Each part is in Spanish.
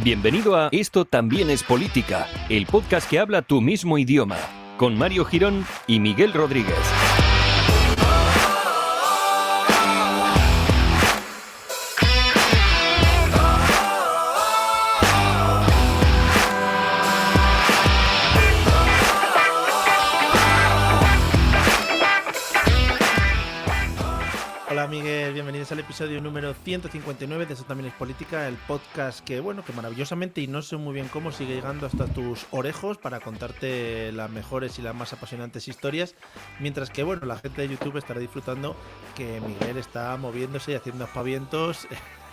Bienvenido a Esto también es política, el podcast que habla tu mismo idioma, con Mario Girón y Miguel Rodríguez. Hola Miguel, bienvenidos al episodio número 159 de Esto también es política, el podcast que maravillosamente y no sé muy bien cómo sigue llegando hasta tus orejos para contarte las mejores y las más apasionantes historias, mientras que la gente de YouTube estará disfrutando que Miguel está moviéndose y haciendo aspavientos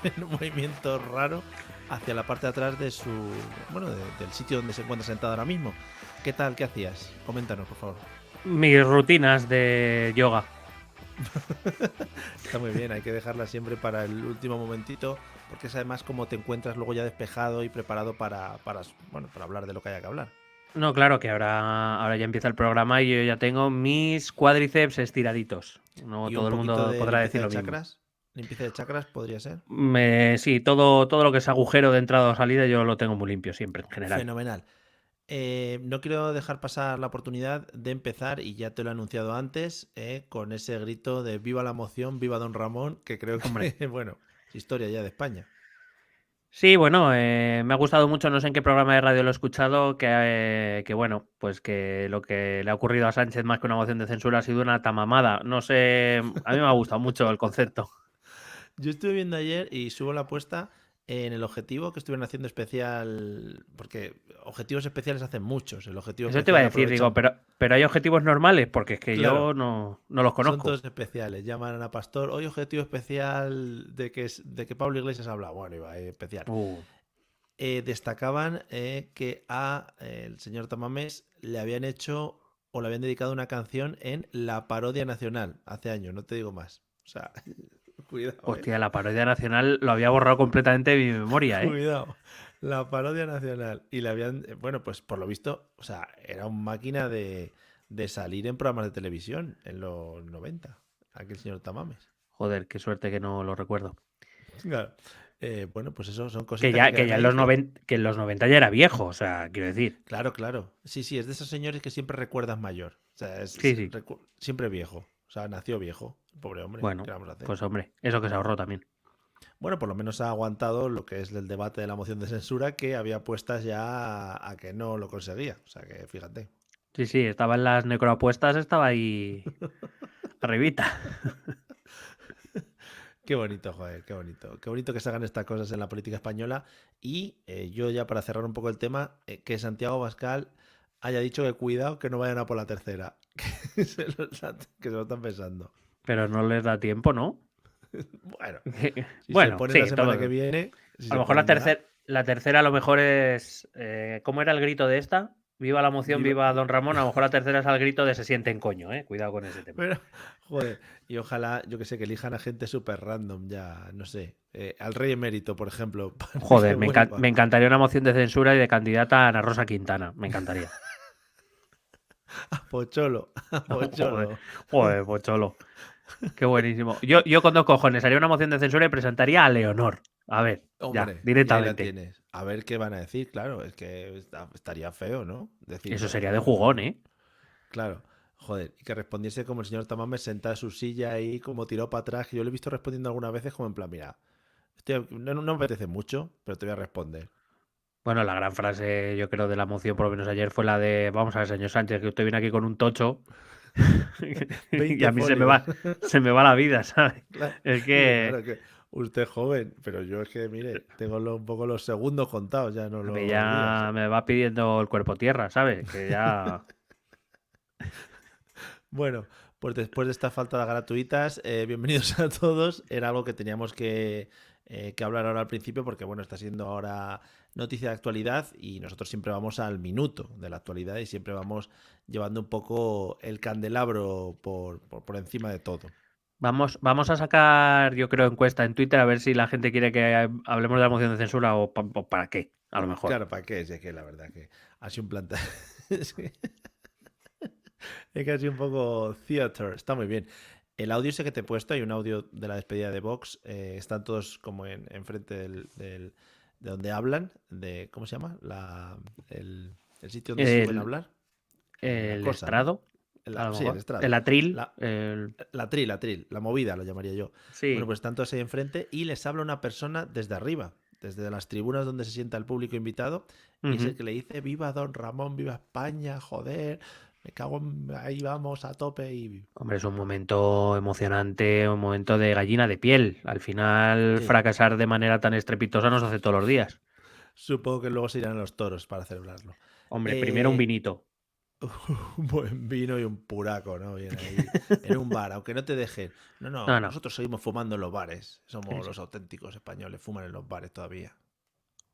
en un movimiento raro hacia la parte de atrás de del sitio donde se encuentra sentado ahora mismo. ¿Qué tal? ¿Qué hacías? Coméntanos, por favor. Mis rutinas de yoga. Está muy bien, hay que dejarla siempre para el último momentito, porque es además como te encuentras luego ya despejado y preparado para hablar de lo que haya que hablar. No, claro que ahora ya empieza el programa y yo ya tengo mis cuádriceps estiraditos. No Y todo un el poquito mundo de podrá limpieza decir de lo mismo. chakras. Limpieza de chakras podría ser. Sí, todo lo que es agujero de entrada o salida yo lo tengo muy limpio siempre, en general. Fenomenal. No quiero dejar pasar la oportunidad de empezar, y ya te lo he anunciado antes, con ese grito de viva la moción, viva Don Ramón, que creo que, Hombre. es historia ya de España. Sí, me ha gustado mucho, no sé en qué programa de radio lo he escuchado, que lo que le ha ocurrido a Sánchez más que una moción de censura ha sido una tamamada. No sé, a mí me ha gustado mucho el concepto. Yo estuve viendo ayer y subo la apuesta en el objetivo que estuvieron haciendo especial, porque objetivos especiales hacen muchos. El objetivo Eso te iba a especial decir, digo, aprovechan. pero hay objetivos normales, porque es que Claro, yo no los son conozco. todos especiales. Llaman a Pastor. Hoy objetivo especial de que Pablo Iglesias habla. Bueno, iba especial. Uh, Destacaban que a el señor Tamames le habían hecho o le habían dedicado una canción en la parodia nacional hace años, no te digo más. O sea, cuidado, Hostia, la parodia nacional lo había borrado completamente de mi memoria, ¿eh? cuidado. La parodia nacional. Y le habían, pues por lo visto, o sea, era una máquina de salir en programas de televisión en los 90. Aquel señor Tamames. Joder, qué suerte que no lo recuerdo. Claro. Pues eso son Que cositas que ya, que quedan ya en ahí. los 90, que en los 90 ya era viejo, o sea, quiero decir. Claro, claro. Sí, sí, es de esos señores que siempre recuerdas mayor. O sea, Sí, sí. siempre viejo. O sea, nació viejo. Pobre hombre, Bueno, ¿qué vamos a hacer? pues hombre, eso que se ahorró también. Bueno, por lo menos ha aguantado lo que es el debate de la moción de censura, que había puestas ya a que no lo conseguía. O sea, que fíjate. Sí, sí, estaba en las necroapuestas, estaba ahí arribita. Qué bonito, joder, qué bonito. Qué bonito que se hagan estas cosas en la política española. Y yo ya para cerrar un poco el tema, que Santiago Abascal haya dicho que cuidado que no vayan a por la tercera. Que se lo están pensando. Pero no les da tiempo, ¿no? Bueno, si se Bueno, pone la sí, semana que viene, si a se lo mejor ponen ya, la tercera a lo mejor es... ¿cómo era el grito de esta? Viva la moción, viva. viva Don Ramón. A lo mejor la tercera es el grito de se sienten coño, ¿eh? Cuidado con ese tema. Pero, joder, y ojalá, yo que sé, que elijan a gente súper random ya, no sé, al rey emérito, por ejemplo, para que Joder, vuelva. me encantaría una moción de censura y de candidata a Ana Rosa Quintana. Me encantaría. A Pocholo, a Joder, Pocholo. joder, pocholo. Qué buenísimo. Yo con dos cojones haría una moción de censura y presentaría a Leonor. A ver, ya, Hombre, y ahí la directamente. tienes. A ver qué van a decir, claro, es que estaría feo, ¿no? Decir, Eso bueno, sería de jugón, ¿eh? claro, joder, y que respondiese como el señor Tamames sentado en su silla ahí, como tirado para atrás, que yo le he visto respondiendo algunas veces como en plan, mira, no me apetece mucho, pero te voy a responder. Bueno, la gran frase, yo creo, de la moción, por lo menos ayer, fue la de, vamos a ver, señor Sánchez, que usted viene aquí con un tocho y 20 a mí folios. se me va la vida, ¿sabes? Claro, Es dice, que claro que usted es joven, pero yo es que, mire, tengo un poco los segundos contados, ya no a mí los días. ya me va pidiendo el cuerpo tierra, ¿sabes? Que ya... Bueno, pues después de estas faltas gratuitas, bienvenidos a todos. Era algo que teníamos que hablar ahora al principio, porque está siendo ahora noticia de actualidad y nosotros siempre vamos al minuto de la actualidad y siempre vamos llevando un poco el candelabro por encima de todo. Vamos a sacar, yo creo, encuesta en Twitter a ver si la gente quiere que hablemos de la moción de censura o para qué, a lo mejor. Claro, ¿para qué? Es que la verdad que ha sido un planta. Es que ha sido un poco theater. Está muy bien. El audio ese que te he puesto, hay un audio de la despedida de Vox. Están todos como enfrente de donde hablan, de ¿cómo se llama? El sitio donde se suben a El, hablar. La el cosa, ¿no? estrado, a lo Sí, el mejor. El estrado. atril. La, la movida lo llamaría yo. Bueno, Sí. pues están todos ahí enfrente y les habla una persona desde arriba, desde las tribunas donde se sienta el público invitado, y es el Ujú. que le dice: viva Don Ramón, viva España, joder, me cago en... Ahí vamos a tope y... Hombre, es un momento emocionante, un momento de gallina de piel. Al final, Sí, fracasar de manera tan estrepitosa nos hace todos los días. supongo que luego se irán a los toros para celebrarlo. Hombre, primero un Eh, vinito. un buen vino y un puraco, ¿no? Bien ahí en un bar, aunque no te dejen. No, no, No, no. nosotros seguimos fumando en los bares. Sí, Somos sí. los auténticos españoles, fuman en los bares todavía.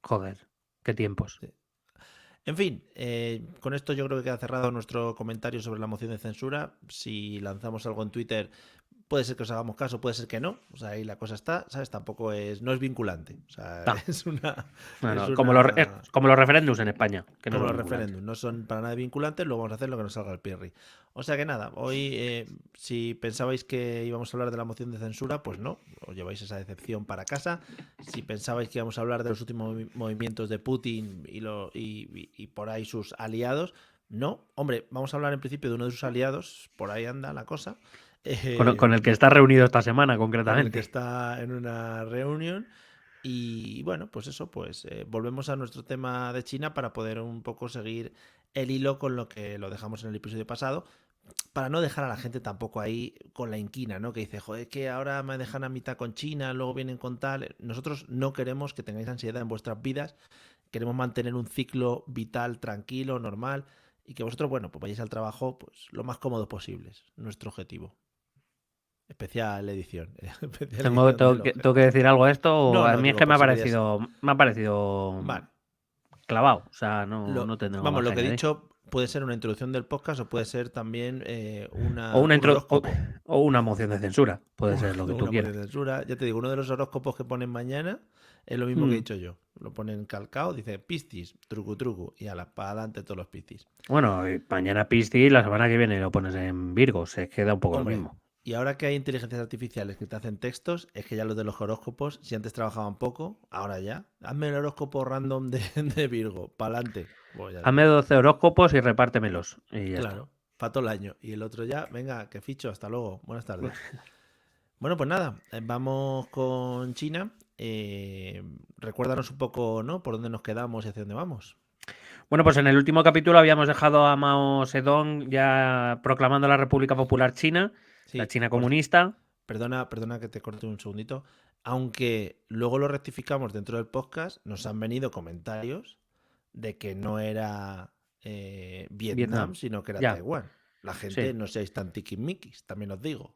Joder, qué tiempos. Sí. En fin, con esto yo creo que queda cerrado nuestro comentario sobre la moción de censura. Si lanzamos algo en Twitter, puede ser que os hagamos caso, puede ser que no. O sea, ahí la cosa está, ¿sabes? Tampoco es, no es vinculante. O sea, No, no, es no, es una, como los referéndums en España, que no como son los vinculantes. referéndums, no son para nada vinculantes, luego vamos a hacer lo que nos salga el pirri. O sea que nada, hoy si pensabais que íbamos a hablar de la moción de censura, pues no, os lleváis esa decepción para casa. Si pensabais que íbamos a hablar de los últimos movimientos de Putin y por ahí sus aliados, no. Hombre, vamos a hablar en principio de uno de sus aliados, por ahí anda la cosa, Con el que está reunido esta semana, con el que concretamente. está en una reunión. Y bueno, pues eso, pues volvemos a nuestro tema de China para poder un poco seguir el hilo con lo que lo dejamos en el episodio pasado, para no dejar a la gente tampoco ahí con la inquina, ¿no? Que dice, joder, que ahora me dejan a mitad con China, luego vienen con tal. Nosotros no queremos que tengáis ansiedad en vuestras vidas, queremos mantener un ciclo vital tranquilo, normal, y que vosotros, bueno, pues vayáis al trabajo pues lo más cómodo posible, nuestro objetivo. Especial edición, especial Tengo, edición tengo del que, objeto. tengo que decir algo a esto. No, A no, mí es digo, que por si querías... me ha parecido Vale. clavado. O sea, no, Lo, no tendré vamos, más lo que que he añadir. dicho puede ser una introducción del podcast o puede ser también O una, un horóscopo. o una moción de censura. Puede ser lo que tú Una moción quieras. de censura. Ya te digo, uno de los horóscopos que ponen mañana es lo mismo que he Hmm. dicho yo. Lo ponen calcado, dice Piscis, trucu trucu, y a la para adelante todos los Piscis. Bueno, mañana Piscis, la semana que viene lo pones en Virgo. Se queda un poco lo Hombre, mismo. y ahora que hay inteligencias artificiales que te hacen textos, es que ya los de los horóscopos, si antes trabajaban poco, ahora ya. Hazme el horóscopo random de Virgo, para adelante. Bueno, ya Hazme está. 12 horóscopos y repártemelos. Y ya está. Claro, para todo el año. Y el otro ya, venga, que ficho, hasta luego. Buenas tardes. Bueno, pues nada, vamos con China. Recuérdanos un poco, ¿no? Por dónde nos quedamos y hacia dónde vamos. Bueno, pues en el último capítulo habíamos dejado a Mao Zedong ya proclamando la República Popular China, la Sí, China comunista. perdona que te corte un segundito. Aunque luego lo rectificamos dentro del podcast, nos han venido comentarios de que no era Vietnam, Vietnam. sino que era Ya, Taiwán. La gente sí. no seáis tan tiquismiquis, también os digo.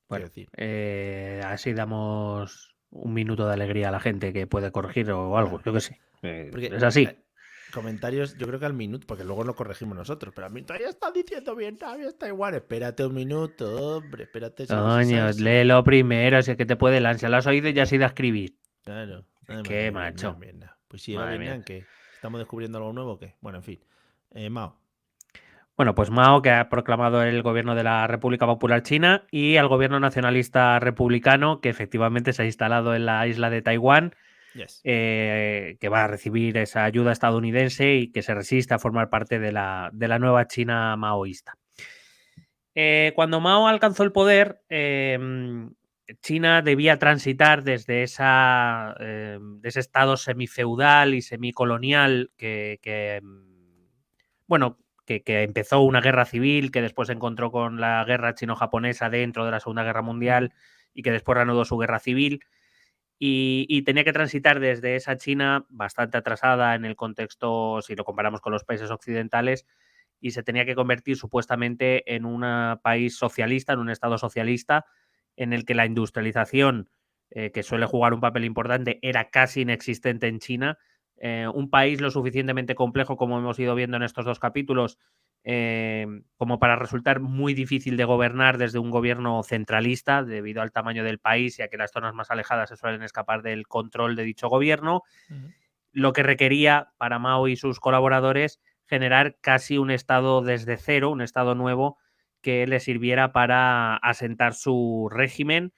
Quiero Bueno, decir. así damos un minuto de alegría a la gente que puede corregir o algo, Claro. yo qué sé. Es Porque así. comentarios, yo creo que al minuto, porque luego lo corregimos nosotros, pero al minuto ya está diciendo bien, ya está igual. Espérate un minuto, hombre, espérate, si a veces Coño, sabes. léelo primero, si es que te puede el ansia. Lo has oído y ya has ido a escribir. Claro, Es nada más que, de Vietnam, macho. Vietnam. Pues si era Madre mía. Vietnam, ¿qué? ¿Estamos descubriendo algo nuevo o qué? Bueno, en fin. Mao. Bueno, pues Mao, que ha proclamado el gobierno de la República Popular China, y al gobierno nacionalista republicano, que efectivamente se ha instalado en la isla de Taiwán, Yes. que va a recibir esa ayuda estadounidense y que se resiste a formar parte de la nueva China maoísta. Cuando Mao alcanzó el poder, China debía transitar desde de ese estado semifeudal y semicolonial bueno, que empezó una guerra civil, que después se encontró con la guerra chino-japonesa dentro de la Segunda Guerra Mundial y que después reanudó su guerra civil. Y tenía que transitar desde esa China bastante atrasada en el contexto, si lo comparamos con los países occidentales, y se tenía que convertir supuestamente en un país socialista, en un estado socialista, en el que la industrialización, que suele jugar un papel importante, era casi inexistente en China. Un país lo suficientemente complejo, como hemos ido viendo en estos dos capítulos, como para resultar muy difícil de gobernar desde un gobierno centralista, debido al tamaño del país y a que las zonas más alejadas se suelen escapar del control de dicho gobierno, lo que requería para Mao y sus colaboradores generar casi un estado desde cero, un estado nuevo que le sirviera para asentar su régimen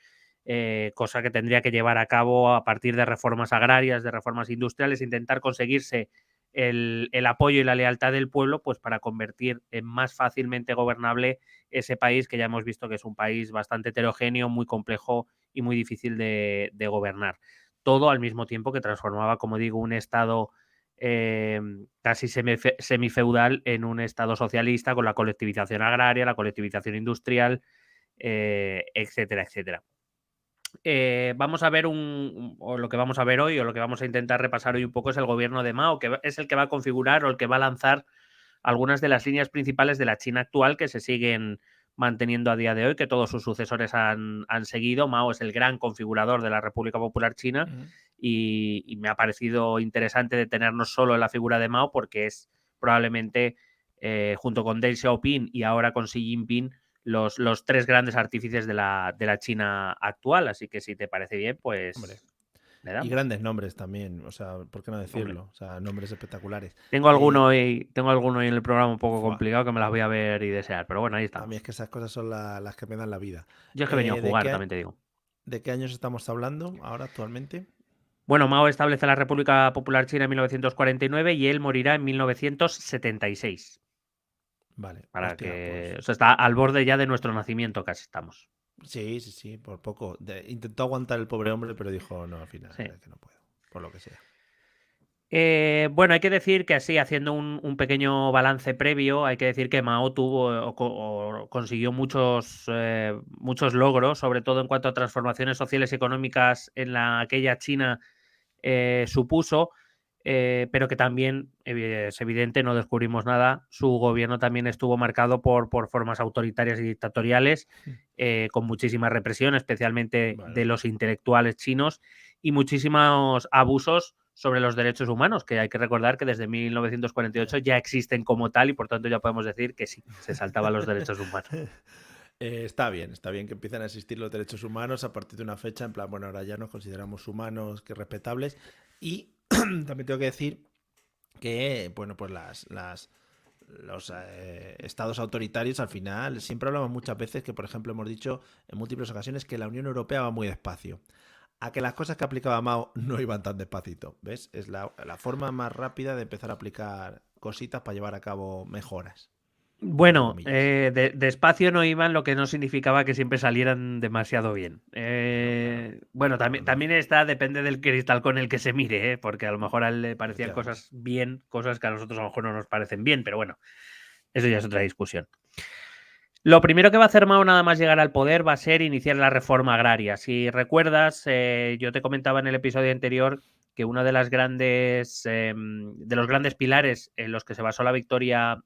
cosa que tendría que llevar a cabo a partir de reformas agrarias, de reformas industriales, intentar conseguirse el apoyo y la lealtad del pueblo, pues para convertir en más fácilmente gobernable ese país, que ya hemos visto que es un país bastante heterogéneo, muy complejo y muy difícil de gobernar. Todo al mismo tiempo que transformaba, como digo, un estado casi semifeudal en un estado socialista, con la colectivización agraria, la colectivización industrial, etcétera, etcétera. Vamos a ver o lo que vamos a ver hoy, o lo que vamos a intentar repasar hoy un poco, es el gobierno de Mao, que es el que va a configurar o el que va a lanzar algunas de las líneas principales de la China actual, que se siguen manteniendo a día de hoy, que todos sus sucesores han seguido. Mao es el gran configurador de la República Popular China y me ha parecido interesante detenernos solo en la figura de Mao, porque es probablemente, junto con Deng Xiaoping y ahora con Xi Jinping, los tres grandes artífices de la China actual. Así que si te parece bien, pues Hombre. le Y damos. grandes nombres también, o sea, ¿por qué no Hombre, decirlo? O sea, nombres espectaculares. tengo alguno hoy en el programa un poco Fua, complicado que me las voy a ver y desear, pero bueno, ahí a mí estamos. es que esas cosas son las que me dan la vida. Yo es que he venido a ¿De jugar, qué, también te digo. de qué años estamos hablando ahora actualmente? Bueno, Mao establece la República Popular China en 1949 y él morirá en 1976. Vale, Para hostia, que. pues O sea, está al borde ya de nuestro nacimiento, casi estamos. sí, sí, sí, por poco. Intentó aguantar el pobre hombre, pero dijo, no, al final, Sí. que no puedo, por lo que sea. Bueno, hay que decir que así, haciendo un pequeño balance previo, hay que decir que Mao tuvo o consiguió muchos logros, sobre todo en cuanto a transformaciones sociales y económicas en aquella China supuso, pero que también, es evidente, no descubrimos nada, su gobierno también estuvo marcado por formas autoritarias y dictatoriales, con muchísima represión, especialmente de Bueno, los intelectuales chinos, y muchísimos abusos sobre los derechos humanos, que hay que recordar que desde 1948 ya existen como tal y por tanto ya podemos decir que sí, se saltaban los derechos humanos. está bien que empiecen a existir los derechos humanos a partir de una fecha, en plan, bueno, ahora ya nos consideramos humanos, que respetables. Y también tengo que decir que, bueno, pues los estados autoritarios al final, siempre hablamos muchas veces que, por ejemplo, hemos dicho en múltiples ocasiones que la Unión Europea va muy despacio. A que las cosas que aplicaba Mao no iban tan despacito, ¿ves? Es la forma más rápida de empezar a aplicar cositas para llevar a cabo mejoras, entre Bueno, comillas. despacio no iban, lo que no significaba que siempre salieran demasiado bien. Claro, claro. Bueno, Claro, también está, depende del cristal con el que se mire, porque a lo mejor a él le parecían efectivamente. cosas bien, cosas que a nosotros a lo mejor no nos parecen bien, pero bueno, eso ya es otra discusión. Lo primero que va a hacer Mao nada más llegar al poder va a ser iniciar la reforma agraria. Si recuerdas, yo te comentaba en el episodio anterior que uno de los grandes pilares en los que se basó la victoria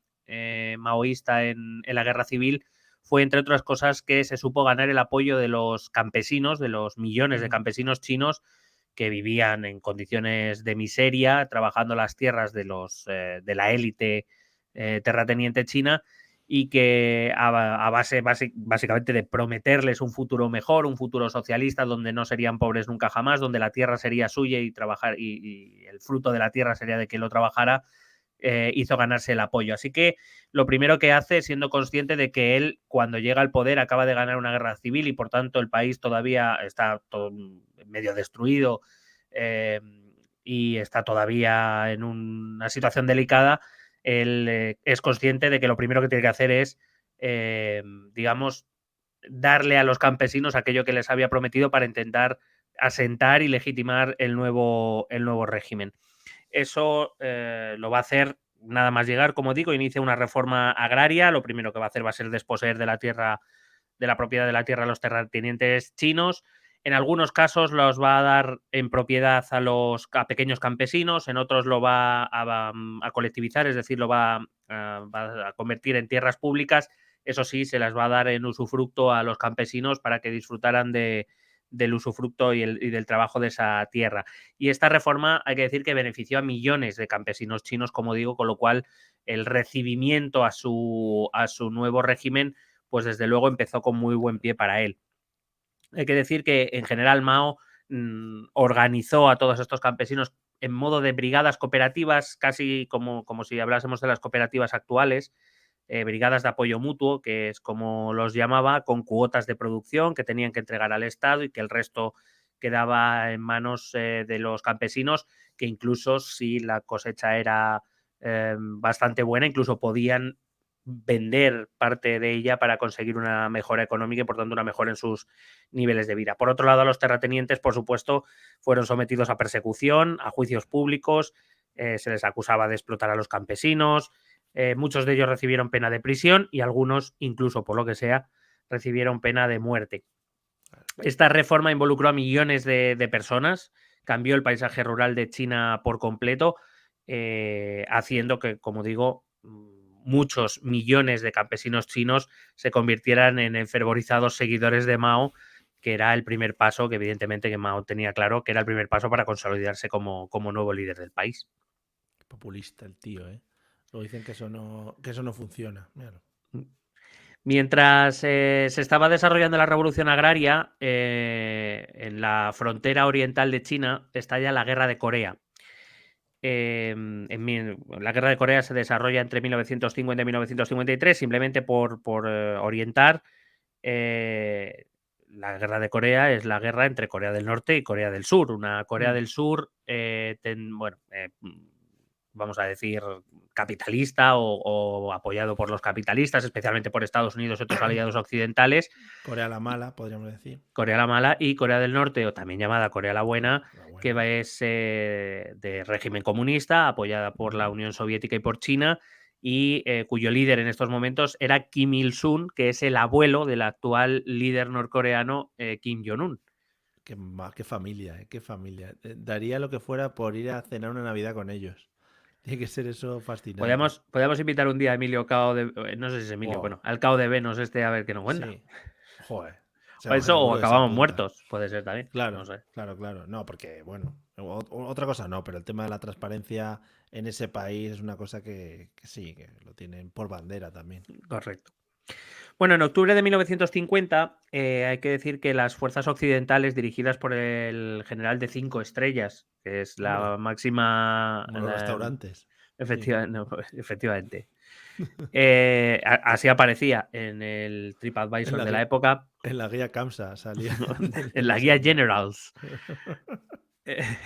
maoísta en la guerra civil fue, entre otras cosas, que se supo ganar el apoyo de los campesinos, de los millones de campesinos chinos que vivían en condiciones de miseria, trabajando las tierras de la élite terrateniente china, y que a base básicamente de prometerles un futuro mejor, un futuro socialista donde no serían pobres nunca jamás, donde la tierra sería suya y trabajar y el fruto de la tierra sería de quien lo trabajara, hizo ganarse el apoyo. Así que lo primero que hace, siendo consciente de que él, cuando llega al poder, acaba de ganar una guerra civil y por tanto el país todavía está todo medio destruido, eh, y está todavía en una situación delicada, él es consciente de que lo primero que tiene que hacer es, digamos, darle a los campesinos aquello que les había prometido para intentar asentar y legitimar el nuevo régimen. Eso lo va a hacer nada más llegar, como digo, inicia una reforma agraria. Lo primero que va a hacer va a ser desposeer de la tierra, de la propiedad de la tierra a los terratenientes chinos. En algunos casos los va a dar en propiedad a pequeños campesinos, en otros lo va a colectivizar, es decir, va a convertir en tierras públicas. Eso sí, se las va a dar en usufructo a los campesinos para que disfrutaran del usufructo y del trabajo de esa tierra. Y esta reforma, hay que decir que benefició a millones de campesinos chinos, como digo, con lo cual el recibimiento a su nuevo régimen, pues desde luego empezó con muy buen pie para él. Hay que decir que en general Mao organizó a todos estos campesinos en modo de brigadas cooperativas, casi como si hablásemos de las cooperativas actuales, brigadas de apoyo mutuo, que es como los llamaba, con cuotas de producción que tenían que entregar al Estado y que el resto quedaba en manos de los campesinos, que incluso si la cosecha era bastante buena, incluso podían vender parte de ella para conseguir una mejora económica y por tanto una mejora en sus niveles de vida. Por otro lado, los terratenientes, por supuesto, fueron sometidos a persecución, a juicios públicos, se les acusaba de explotar a los campesinos, muchos de ellos recibieron pena de prisión y algunos, incluso por lo que sea, recibieron pena de muerte. Esta reforma involucró a millones de personas, cambió el paisaje rural de China por completo, haciendo que, como digo, muchos millones de campesinos chinos se convirtieran en enfervorizados seguidores de Mao, que era el primer paso, que evidentemente que Mao tenía claro que era el primer paso para consolidarse como nuevo líder del país. Populista el tío, ¿eh? Luego dicen que eso no funciona. Míralo. Mientras se estaba desarrollando la revolución agraria, en la frontera oriental de China estalla la Guerra de Corea. La Guerra de Corea se desarrolla entre 1950 y 1953, simplemente por orientar. La Guerra de Corea es la guerra entre Corea del Norte y Corea del Sur. Una Corea del Sur, vamos a decir, capitalista o apoyado por los capitalistas, especialmente por Estados Unidos y otros aliados occidentales. Corea la mala, podríamos decir. Corea la mala y Corea del Norte, o también llamada Corea la buena, que es de régimen comunista, apoyada por la Unión Soviética y por China, y cuyo líder en estos momentos era Kim Il-sung, que es el abuelo del actual líder norcoreano Kim Jong-un. Qué familia, qué familia. Daría lo que fuera por ir a cenar una Navidad con ellos. Tiene que ser eso fascinante. Podemos invitar un día a Emilio Cao de... No sé si es Emilio, bueno, al Cao de Venus a ver qué nos cuenta. Sí. Joder. O eso, o acabamos muertos, puede ser también. Claro, no sé. claro. No, porque, bueno, otra cosa no, pero el tema de la transparencia en ese país es una cosa que sí, que lo tienen por bandera también. Correcto. Bueno, en octubre de 1950 hay que decir que las fuerzas occidentales dirigidas por el general de 5 estrellas, que es la máxima... Como los restaurantes. Efectivamente. Así aparecía en el TripAdvisor de la época. En la guía CAMSA salía. En la guía Generals.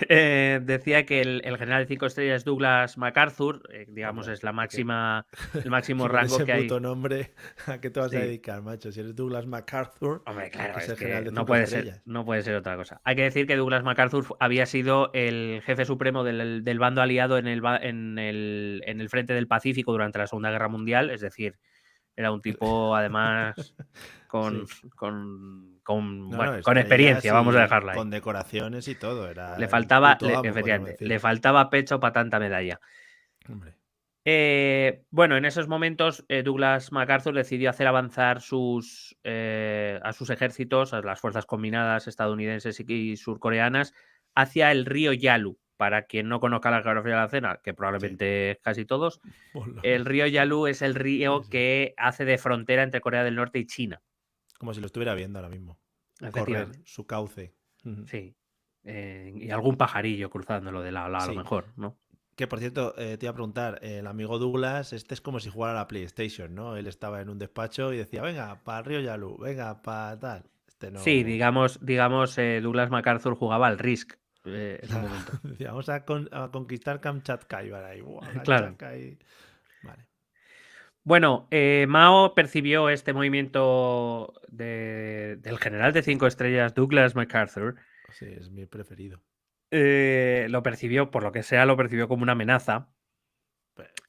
Decía que el general de 5 estrellas Douglas MacArthur, digamos, es la máxima, el máximo rango ese que hay. Puto nombre, ¿a qué te vas a dedicar, macho? Si eres Douglas MacArthur, hombre, claro, es el que general de no 5 puede estrellas. no puede ser otra cosa. Hay que decir que Douglas MacArthur había sido el jefe supremo del bando aliado en el frente del Pacífico durante la Segunda Guerra Mundial, es decir, era un tipo además con experiencia, vamos a dejarla ahí. Con decoraciones y todo. Era le faltaba, efectivamente, le faltaba pecho para tanta medalla. Hombre. Bueno, en esos momentos Douglas MacArthur decidió hacer avanzar a sus ejércitos, a las fuerzas combinadas estadounidenses y surcoreanas, hacia el río Yalu. Para quien no conozca la geografía de la zona, que probablemente casi todos, el río Yalu es el río que hace de frontera entre Corea del Norte y China. Como si lo estuviera viendo ahora mismo. Correr su cauce. Sí. Y algún pajarillo cruzándolo de lado a lado, a lo mejor, ¿no? Que por cierto, te iba a preguntar, el amigo Douglas, este es como si jugara a la PlayStation, ¿no? Él estaba en un despacho y decía, venga, para el río Yalu, venga, para tal. No... Sí, digamos Douglas MacArthur jugaba al Risk en un momento. Vamos a conquistar Kamchatka y van ahí. Claro. Vale. Bueno, Mao percibió este movimiento del general de 5 estrellas Douglas MacArthur. Sí, es mi preferido. Lo percibió, por lo que sea, lo percibió como una amenaza.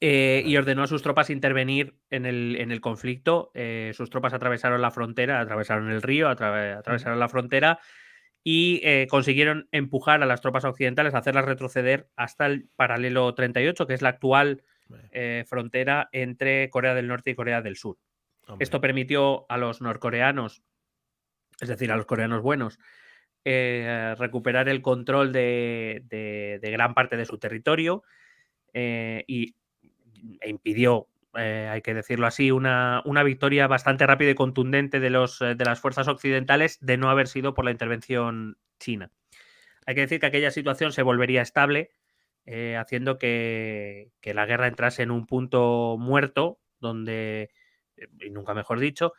Y ordenó a sus tropas intervenir en el conflicto. Sus tropas atravesaron la frontera, atravesaron el río, atravesaron la frontera y consiguieron empujar a las tropas occidentales, hacerlas retroceder hasta el paralelo 38, que es la actual frontera entre Corea del Norte y Corea del Sur. Esto permitió a los norcoreanos, es decir, a los coreanos buenos, recuperar el control de gran parte de su territorio e impidió, hay que decirlo así, una victoria bastante rápida y contundente de las fuerzas occidentales de no haber sido por la intervención china. Hay que decir que aquella situación se volvería estable, haciendo que la guerra entrase en un punto muerto, donde, y nunca mejor dicho,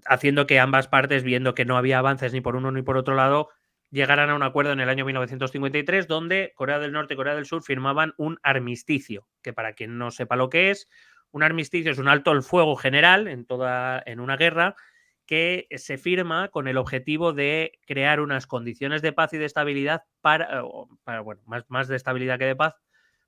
haciendo que ambas partes, viendo que no había avances ni por uno ni por otro lado, llegaran a un acuerdo en el año 1953 donde Corea del Norte y Corea del Sur firmaban un armisticio, que para quien no sepa lo que es, un armisticio es un alto el fuego general en una guerra que se firma con el objetivo de crear unas condiciones de paz y de estabilidad bueno, más de estabilidad que de paz,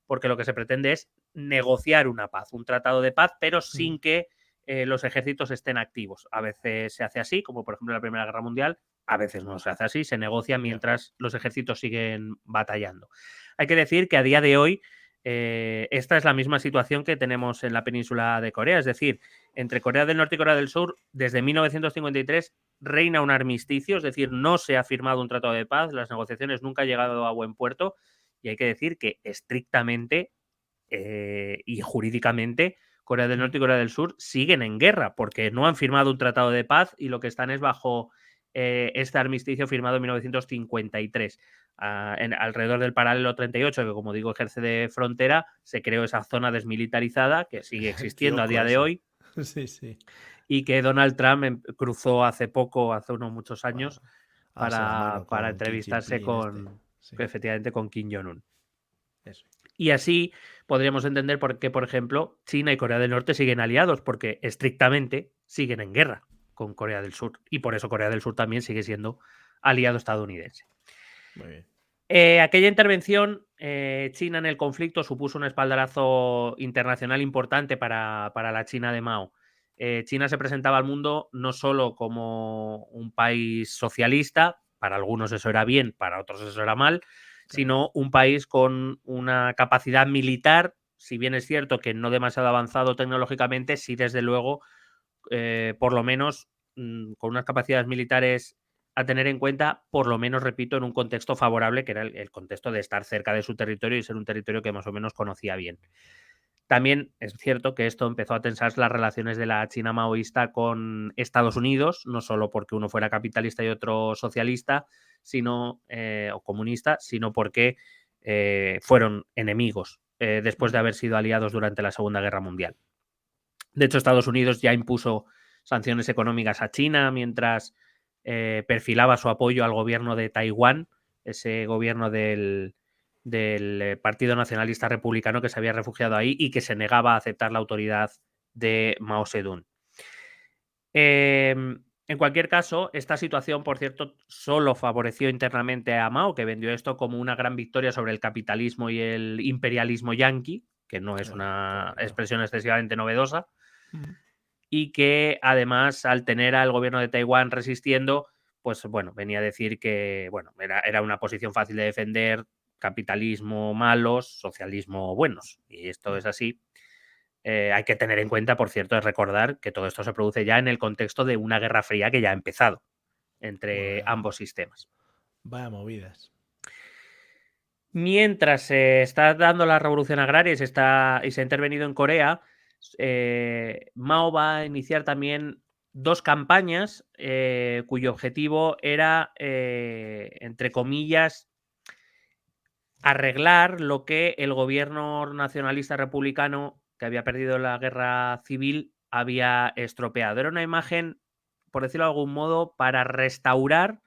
porque lo que se pretende es negociar una paz, un tratado de paz, pero sin que los ejércitos estén activos. A veces se hace así, como por ejemplo en la Primera Guerra Mundial, a veces no se hace así, se negocia mientras los ejércitos siguen batallando. Hay que decir que a día de hoy esta es la misma situación que tenemos en la península de Corea, es decir, entre Corea del Norte y Corea del Sur, desde 1953 reina un armisticio, es decir, no se ha firmado un tratado de paz, las negociaciones nunca han llegado a buen puerto y hay que decir que estrictamente y jurídicamente Corea del Norte y Corea del Sur siguen en guerra porque no han firmado un tratado de paz y lo que están es bajo este armisticio firmado en 1953. Alrededor del paralelo 38, que como digo ejerce de frontera, se creó esa zona desmilitarizada que sigue existiendo a día de hoy. Sí, sí. Y que Donald Trump cruzó hace poco, hace unos muchos años, para entrevistarse efectivamente con Kim Jong-un. Eso. Y así podríamos entender por qué, por ejemplo, China y Corea del Norte siguen aliados, porque estrictamente siguen en guerra con Corea del Sur. Y por eso Corea del Sur también sigue siendo aliado estadounidense. Muy bien. Aquella intervención china en el conflicto supuso un espaldarazo internacional importante para la China de Mao. China se presentaba al mundo no solo como un país socialista, para algunos eso era bien, para otros eso era mal, sino un país con una capacidad militar, si bien es cierto que no demasiado avanzado tecnológicamente, sí desde luego, por lo menos con unas capacidades militares a tener en cuenta, por lo menos, repito, en un contexto favorable, que era el contexto de estar cerca de su territorio y ser un territorio que más o menos conocía bien. También es cierto que esto empezó a tensar las relaciones de la China maoísta con Estados Unidos, no solo porque uno fuera capitalista y otro socialista, sino o comunista, sino porque fueron enemigos después de haber sido aliados durante la Segunda Guerra Mundial. De hecho, Estados Unidos ya impuso sanciones económicas a China mientras perfilaba su apoyo al gobierno de Taiwán, ese gobierno del Partido Nacionalista Republicano que se había refugiado ahí y que se negaba a aceptar la autoridad de Mao Zedong. En cualquier caso, esta situación, por cierto, solo favoreció internamente a Mao, que vendió esto como una gran victoria sobre el capitalismo y el imperialismo yanqui, que no es una expresión excesivamente novedosa, y que además, al tener al gobierno de Taiwán resistiendo, pues bueno, venía a decir que bueno, era una posición fácil de defender, capitalismo malos, socialismo buenos, y esto es así. Hay que tener en cuenta, por cierto, es recordar que todo esto se produce ya en el contexto de una guerra fría que ya ha empezado entre ambos sistemas. Vaya movidas. Mientras se está dando la revolución agraria y se ha intervenido en Corea, Mao va a iniciar también dos campañas cuyo objetivo era, entre comillas, arreglar lo que el gobierno nacionalista republicano, que había perdido la guerra civil, había estropeado. Era una imagen, por decirlo de algún modo, para restaurar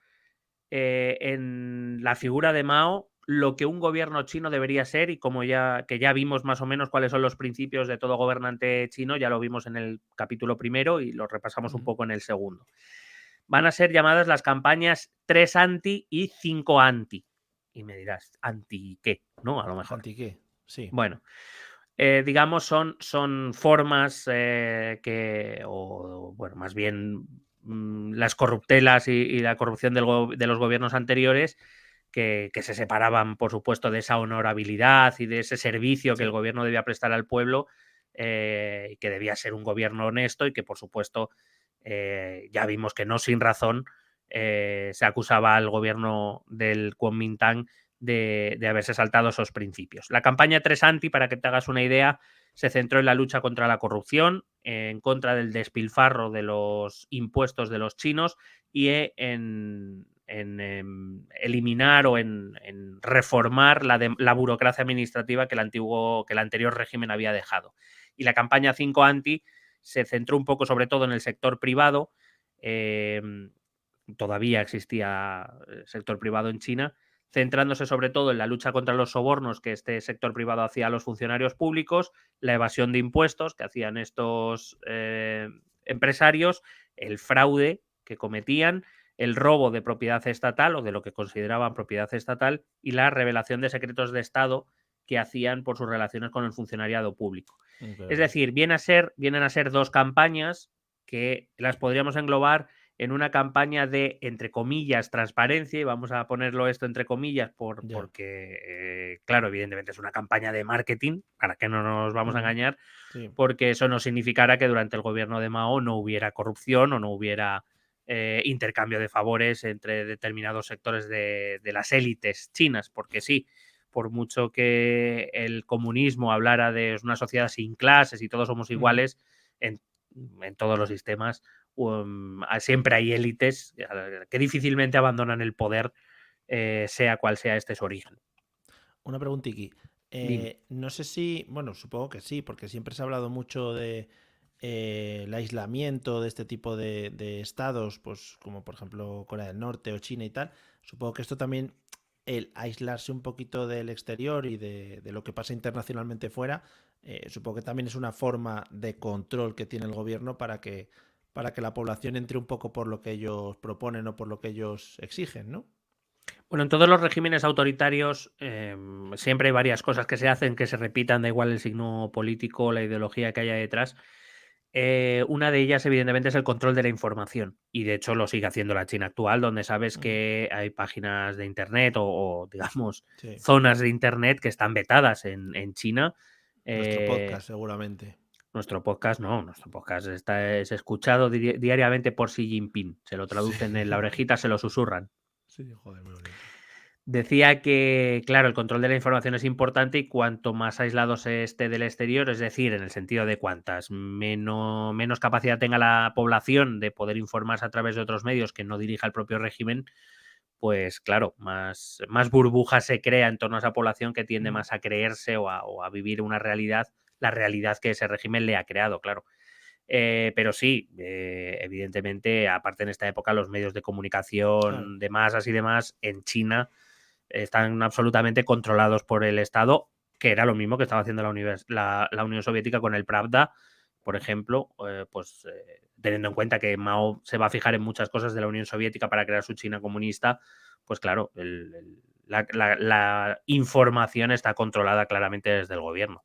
en la figura de Mao lo que un gobierno chino debería ser, y como ya vimos más o menos cuáles son los principios de todo gobernante chino, ya lo vimos en el capítulo primero y lo repasamos un poco en el segundo. Van a ser llamadas las campañas 3 anti y 5 anti. Y me dirás, ¿anti qué? ¿No? A lo mejor. ¿Anti qué? Sí. Bueno, digamos, son formas bueno, más bien las corruptelas y la corrupción de los gobiernos anteriores que se separaban, por supuesto, de esa honorabilidad y de ese servicio que el gobierno debía prestar al pueblo, y que debía ser un gobierno honesto y que, por supuesto, ya vimos que no sin razón se acusaba al gobierno del Kuomintang de haberse saltado esos principios. La campaña 3 anti, para que te hagas una idea, se centró en la lucha contra la corrupción, en contra del despilfarro de los impuestos de los chinos y en eliminar o en reformar la burocracia administrativa que el anterior régimen había dejado. Y la campaña 5 anti se centró un poco sobre todo en el sector privado. Todavía existía sector privado en China, centrándose sobre todo en la lucha contra los sobornos que este sector privado hacía a los funcionarios públicos, la evasión de impuestos que hacían estos empresarios, el fraude que cometían, el robo de propiedad estatal o de lo que consideraban propiedad estatal y la revelación de secretos de Estado que hacían por sus relaciones con el funcionariado público. Es decir, vienen a ser dos campañas que las podríamos englobar en una campaña de, entre comillas, transparencia, y vamos a ponerlo esto entre comillas porque, claro, evidentemente es una campaña de marketing, para que no nos vamos a engañar, porque eso no significara que durante el gobierno de Mao no hubiera corrupción o no hubiera intercambio de favores entre determinados sectores de las élites chinas, porque sí, por mucho que el comunismo hablara de una sociedad sin clases y todos somos iguales, en todos los sistemas siempre hay élites que difícilmente abandonan el poder, sea cual sea este su origen. Una preguntita. No sé si, bueno, supongo que sí, porque siempre se ha hablado mucho de el aislamiento de este tipo de estados, pues como por ejemplo Corea del Norte o China y tal. Supongo que esto también, el aislarse un poquito del exterior y de lo que pasa internacionalmente fuera, supongo que también es una forma de control que tiene el gobierno para que la población entre un poco por lo que ellos proponen o por lo que ellos exigen, ¿no? Bueno, en todos los regímenes autoritarios siempre hay varias cosas que se hacen, que se repitan, da igual el signo político o la ideología que haya detrás. Una de ellas, evidentemente, es el control de la información. Y de hecho lo sigue haciendo la China actual, donde sabes que hay páginas de Internet digamos, zonas de Internet que están vetadas en China. Nuestro podcast, seguramente. Nuestro podcast no, nuestro podcast es escuchado diariamente por Xi Jinping. Se lo traducen en la orejita, se lo susurran. Sí, joder, muy bonito. Decía que, claro, el control de la información es importante y cuanto más aislado se esté del exterior, es decir, en el sentido de cuantas menos capacidad tenga la población de poder informarse a través de otros medios que no dirija el propio régimen, pues claro, más burbuja se crea en torno a esa población que tiende más a creerse o a vivir una realidad, la realidad que ese régimen le ha creado, claro. Pero sí, evidentemente, aparte en esta época, los medios de comunicación de masas y demás en China están absolutamente controlados por el Estado, que era lo mismo que estaba haciendo la Unión Soviética con el Pravda, por ejemplo, teniendo en cuenta que Mao se va a fijar en muchas cosas de la Unión Soviética para crear su China comunista, pues claro, la información está controlada claramente desde el gobierno.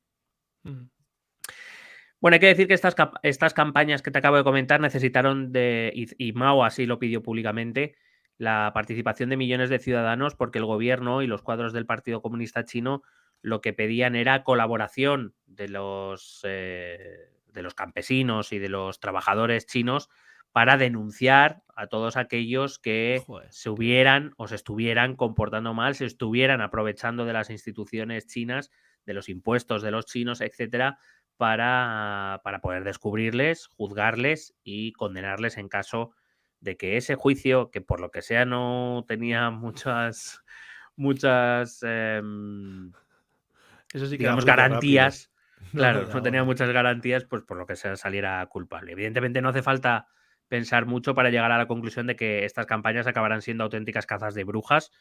Bueno, hay que decir que estas campañas que te acabo de comentar necesitaron y Mao así lo pidió públicamente, la participación de millones de ciudadanos porque el gobierno y los cuadros del Partido Comunista Chino lo que pedían era colaboración de los campesinos y de los trabajadores chinos para denunciar a todos aquellos que se estuvieran comportando mal, se estuvieran aprovechando de las instituciones chinas, de los impuestos de los chinos, etcétera, para poder descubrirles, juzgarles y condenarles en caso de que ese juicio, que por lo que sea no tenía muchas Eso sí que digamos, garantías, claro, no tenía muchas garantías, pues por lo que sea saliera culpable. Evidentemente no hace falta pensar mucho para llegar a la conclusión de que estas campañas acabarán siendo auténticas cazas de brujas,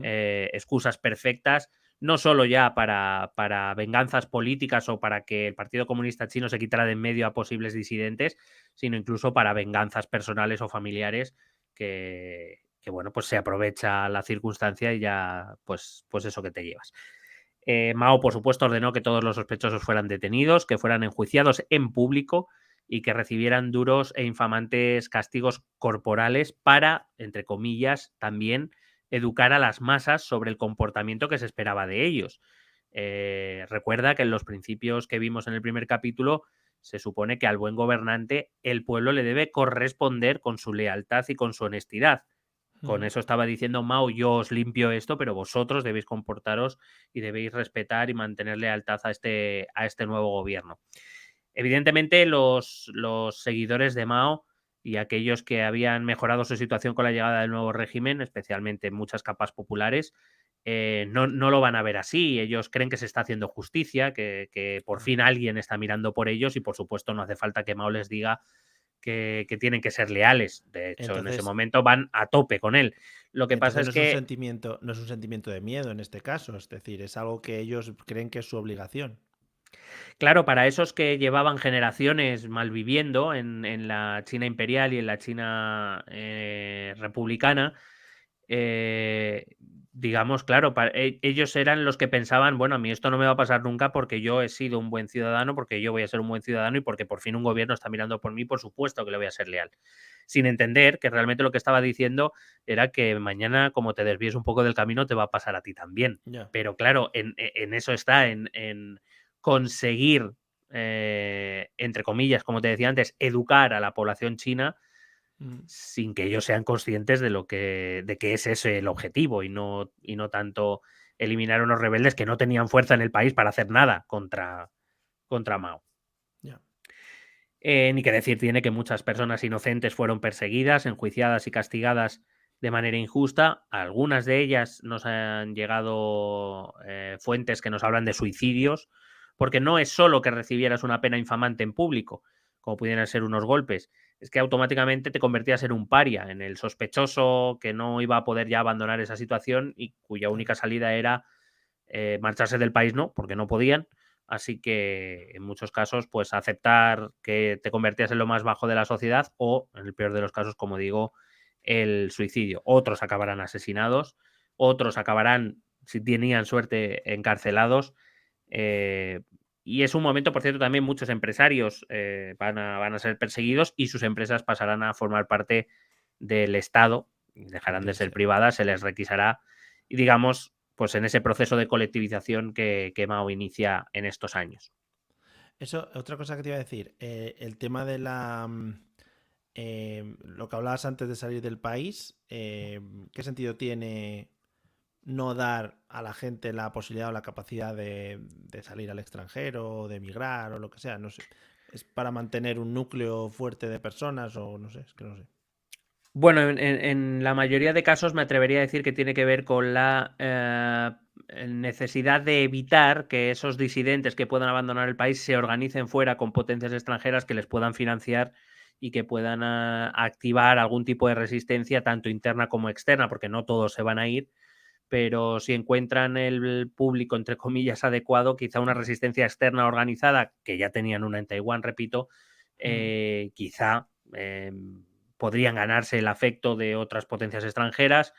excusas perfectas, no solo ya para venganzas políticas o para que el Partido Comunista Chino se quitara de en medio a posibles disidentes, sino incluso para venganzas personales o familiares que bueno, pues se aprovecha la circunstancia y ya, pues eso que te llevas. Mao, por supuesto, ordenó que todos los sospechosos fueran detenidos, que fueran enjuiciados en público y que recibieran duros e infamantes castigos corporales para, entre comillas, también educar a las masas sobre el comportamiento que se esperaba de ellos. Recuerda que en los principios que vimos en el primer capítulo se supone que al buen gobernante el pueblo le debe corresponder con su lealtad y con su honestidad. Con eso estaba diciendo Mao, yo os limpio esto, pero vosotros debéis comportaros y debéis respetar y mantener lealtad a este nuevo gobierno. Evidentemente, los seguidores de Mao y aquellos que habían mejorado su situación con la llegada del nuevo régimen, especialmente muchas capas populares, no lo van a ver así. Ellos creen que se está haciendo justicia, que por fin alguien está mirando por ellos y por supuesto no hace falta que Mao les diga que tienen que ser leales. De hecho, en ese Entonces, momento van a tope con él. Lo que pasa entonces es que, no es un sentimiento de miedo en este caso, es decir, es algo que ellos creen que es su obligación. claro, para esos que llevaban generaciones malviviendo en la China imperial y en la China republicana, eh, digamos, claro, ellos eran los que pensaban, bueno, a mí esto no me va a pasar nunca porque yo he sido un buen ciudadano, porque yo voy a ser un buen ciudadano y porque por fin un gobierno está mirando por mí, por supuesto que le voy a ser leal. Sin entender que realmente lo que estaba diciendo era que mañana, como te desvíes un poco del camino, te va a pasar a ti también. Ya. Pero claro, en eso está, en conseguir, entre comillas, como te decía antes, educar a la población china Mm. sin que ellos sean conscientes de que ese es el objetivo y no tanto eliminar a unos rebeldes que no tenían fuerza en el país para hacer nada contra Mao. Ya. Ni que decir tiene que muchas personas inocentes fueron perseguidas, enjuiciadas y castigadas de manera injusta. Algunas de ellas nos han llegado fuentes que nos hablan de suicidios, porque no es solo que recibieras una pena infamante en público, como pudieran ser unos golpes, es que automáticamente te convertías en un paria, en el sospechoso que no iba a poder ya abandonar esa situación y cuya única Claro. salida era marcharse del país, no, porque no podían. Así que en muchos casos, pues aceptar que te convertías en lo más bajo de la sociedad o, en el peor de los casos, como digo, el suicidio. Otros acabarán asesinados, otros acabarán, si tenían suerte, encarcelados. eh, y es un momento, por cierto, también muchos empresarios van a ser perseguidos y sus empresas pasarán a formar parte del Estado, dejarán de ser privadas, se les requisará y digamos, pues en ese proceso de colectivización que Mao inicia en estos años. Eso, otra cosa que te iba a decir, el tema de lo que hablabas antes de salir del país, ¿qué sentido tiene no dar a la gente la posibilidad o la capacidad de salir al extranjero, o de emigrar o lo que sea? No sé. ¿Es para mantener un núcleo fuerte de personas o no sé? Es que no sé. Bueno, en la mayoría de casos me atrevería a decir que tiene que ver con la necesidad de evitar que esos disidentes que puedan abandonar el país se organicen fuera con potencias extranjeras que les puedan financiar y que puedan activar algún tipo de resistencia, tanto interna como externa, porque no todos se van a ir, pero si encuentran el público, entre comillas, adecuado, quizá una resistencia externa organizada, que ya tenían una en Taiwán, repito, Mm. quizá podrían ganarse el afecto de otras potencias extranjeras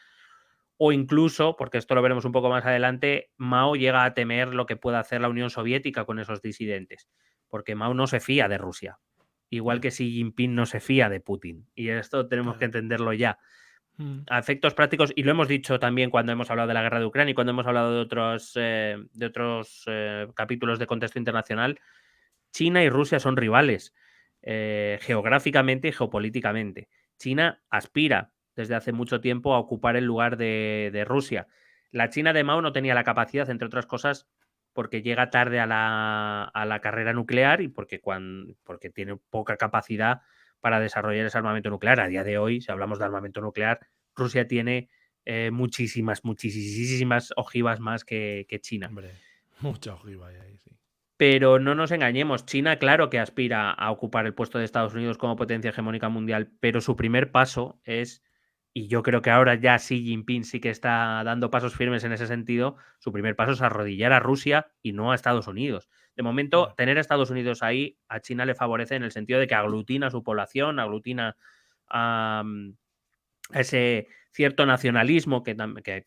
o incluso, porque esto lo veremos un poco más adelante, Mao llega a temer lo que pueda hacer la Unión Soviética con esos disidentes, porque Mao no se fía de Rusia, igual Ya. que Xi Jinping no se fía de Putin, y esto tenemos que Claro. entenderlo ya. Mm. A efectos prácticos, y lo hemos dicho también cuando hemos hablado de la guerra de Ucrania y cuando hemos hablado de otros capítulos de contexto internacional, China y Rusia son rivales geográficamente y geopolíticamente. China aspira desde hace mucho tiempo a ocupar el lugar de Rusia. La China de Mao no tenía la capacidad, entre otras cosas, porque llega tarde a la carrera nuclear y porque tiene poca capacidad para desarrollar ese armamento nuclear. A día de hoy, si hablamos de armamento nuclear, Rusia tiene muchísimas ojivas más que China. Hombre, mucha ojiva hay ahí, sí. Pero no nos engañemos, China claro que aspira a ocupar el puesto de Estados Unidos como potencia hegemónica mundial, pero su primer paso es, y yo creo que ahora ya Xi Jinping sí que está dando pasos firmes en ese sentido, su primer paso es arrodillar a Rusia y no a Estados Unidos. De momento, Ya. tener a Estados Unidos ahí a China le favorece en el sentido de que aglutina a su población, aglutina a, a ese cierto nacionalismo, que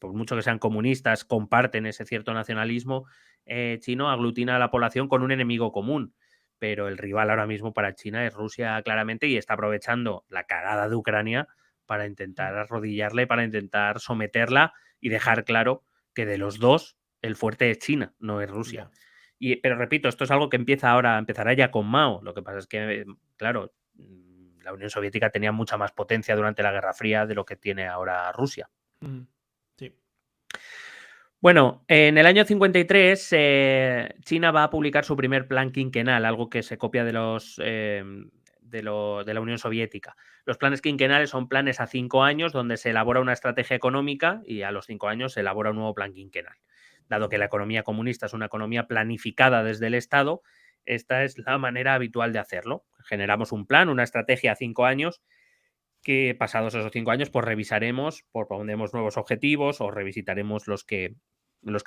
por mucho que sean comunistas, comparten ese cierto nacionalismo chino, aglutina a la población con un enemigo común. Pero el rival ahora mismo para China es Rusia claramente y está aprovechando la cagada de Ucrania para intentar arrodillarle, para intentar someterla y dejar claro que de los dos el fuerte es China, no es Rusia. Ya. Pero repito, esto es algo que empezará ya con Mao. Lo que pasa es que, claro, la Unión Soviética tenía mucha más potencia durante la Guerra Fría de lo que tiene ahora Rusia. Mm. Sí. Bueno, en el año 53 China va a publicar su primer plan quinquenal, algo que se copia de la Unión Soviética. Los planes quinquenales son planes a 5 años donde se elabora una estrategia económica y a los 5 años se elabora un nuevo plan quinquenal. Dado que la economía comunista es una economía planificada desde el Estado, esta es la manera habitual de hacerlo. Generamos un plan, una estrategia a 5 años que pasados esos 5 años pues revisaremos, propondremos nuevos objetivos o revisitaremos los que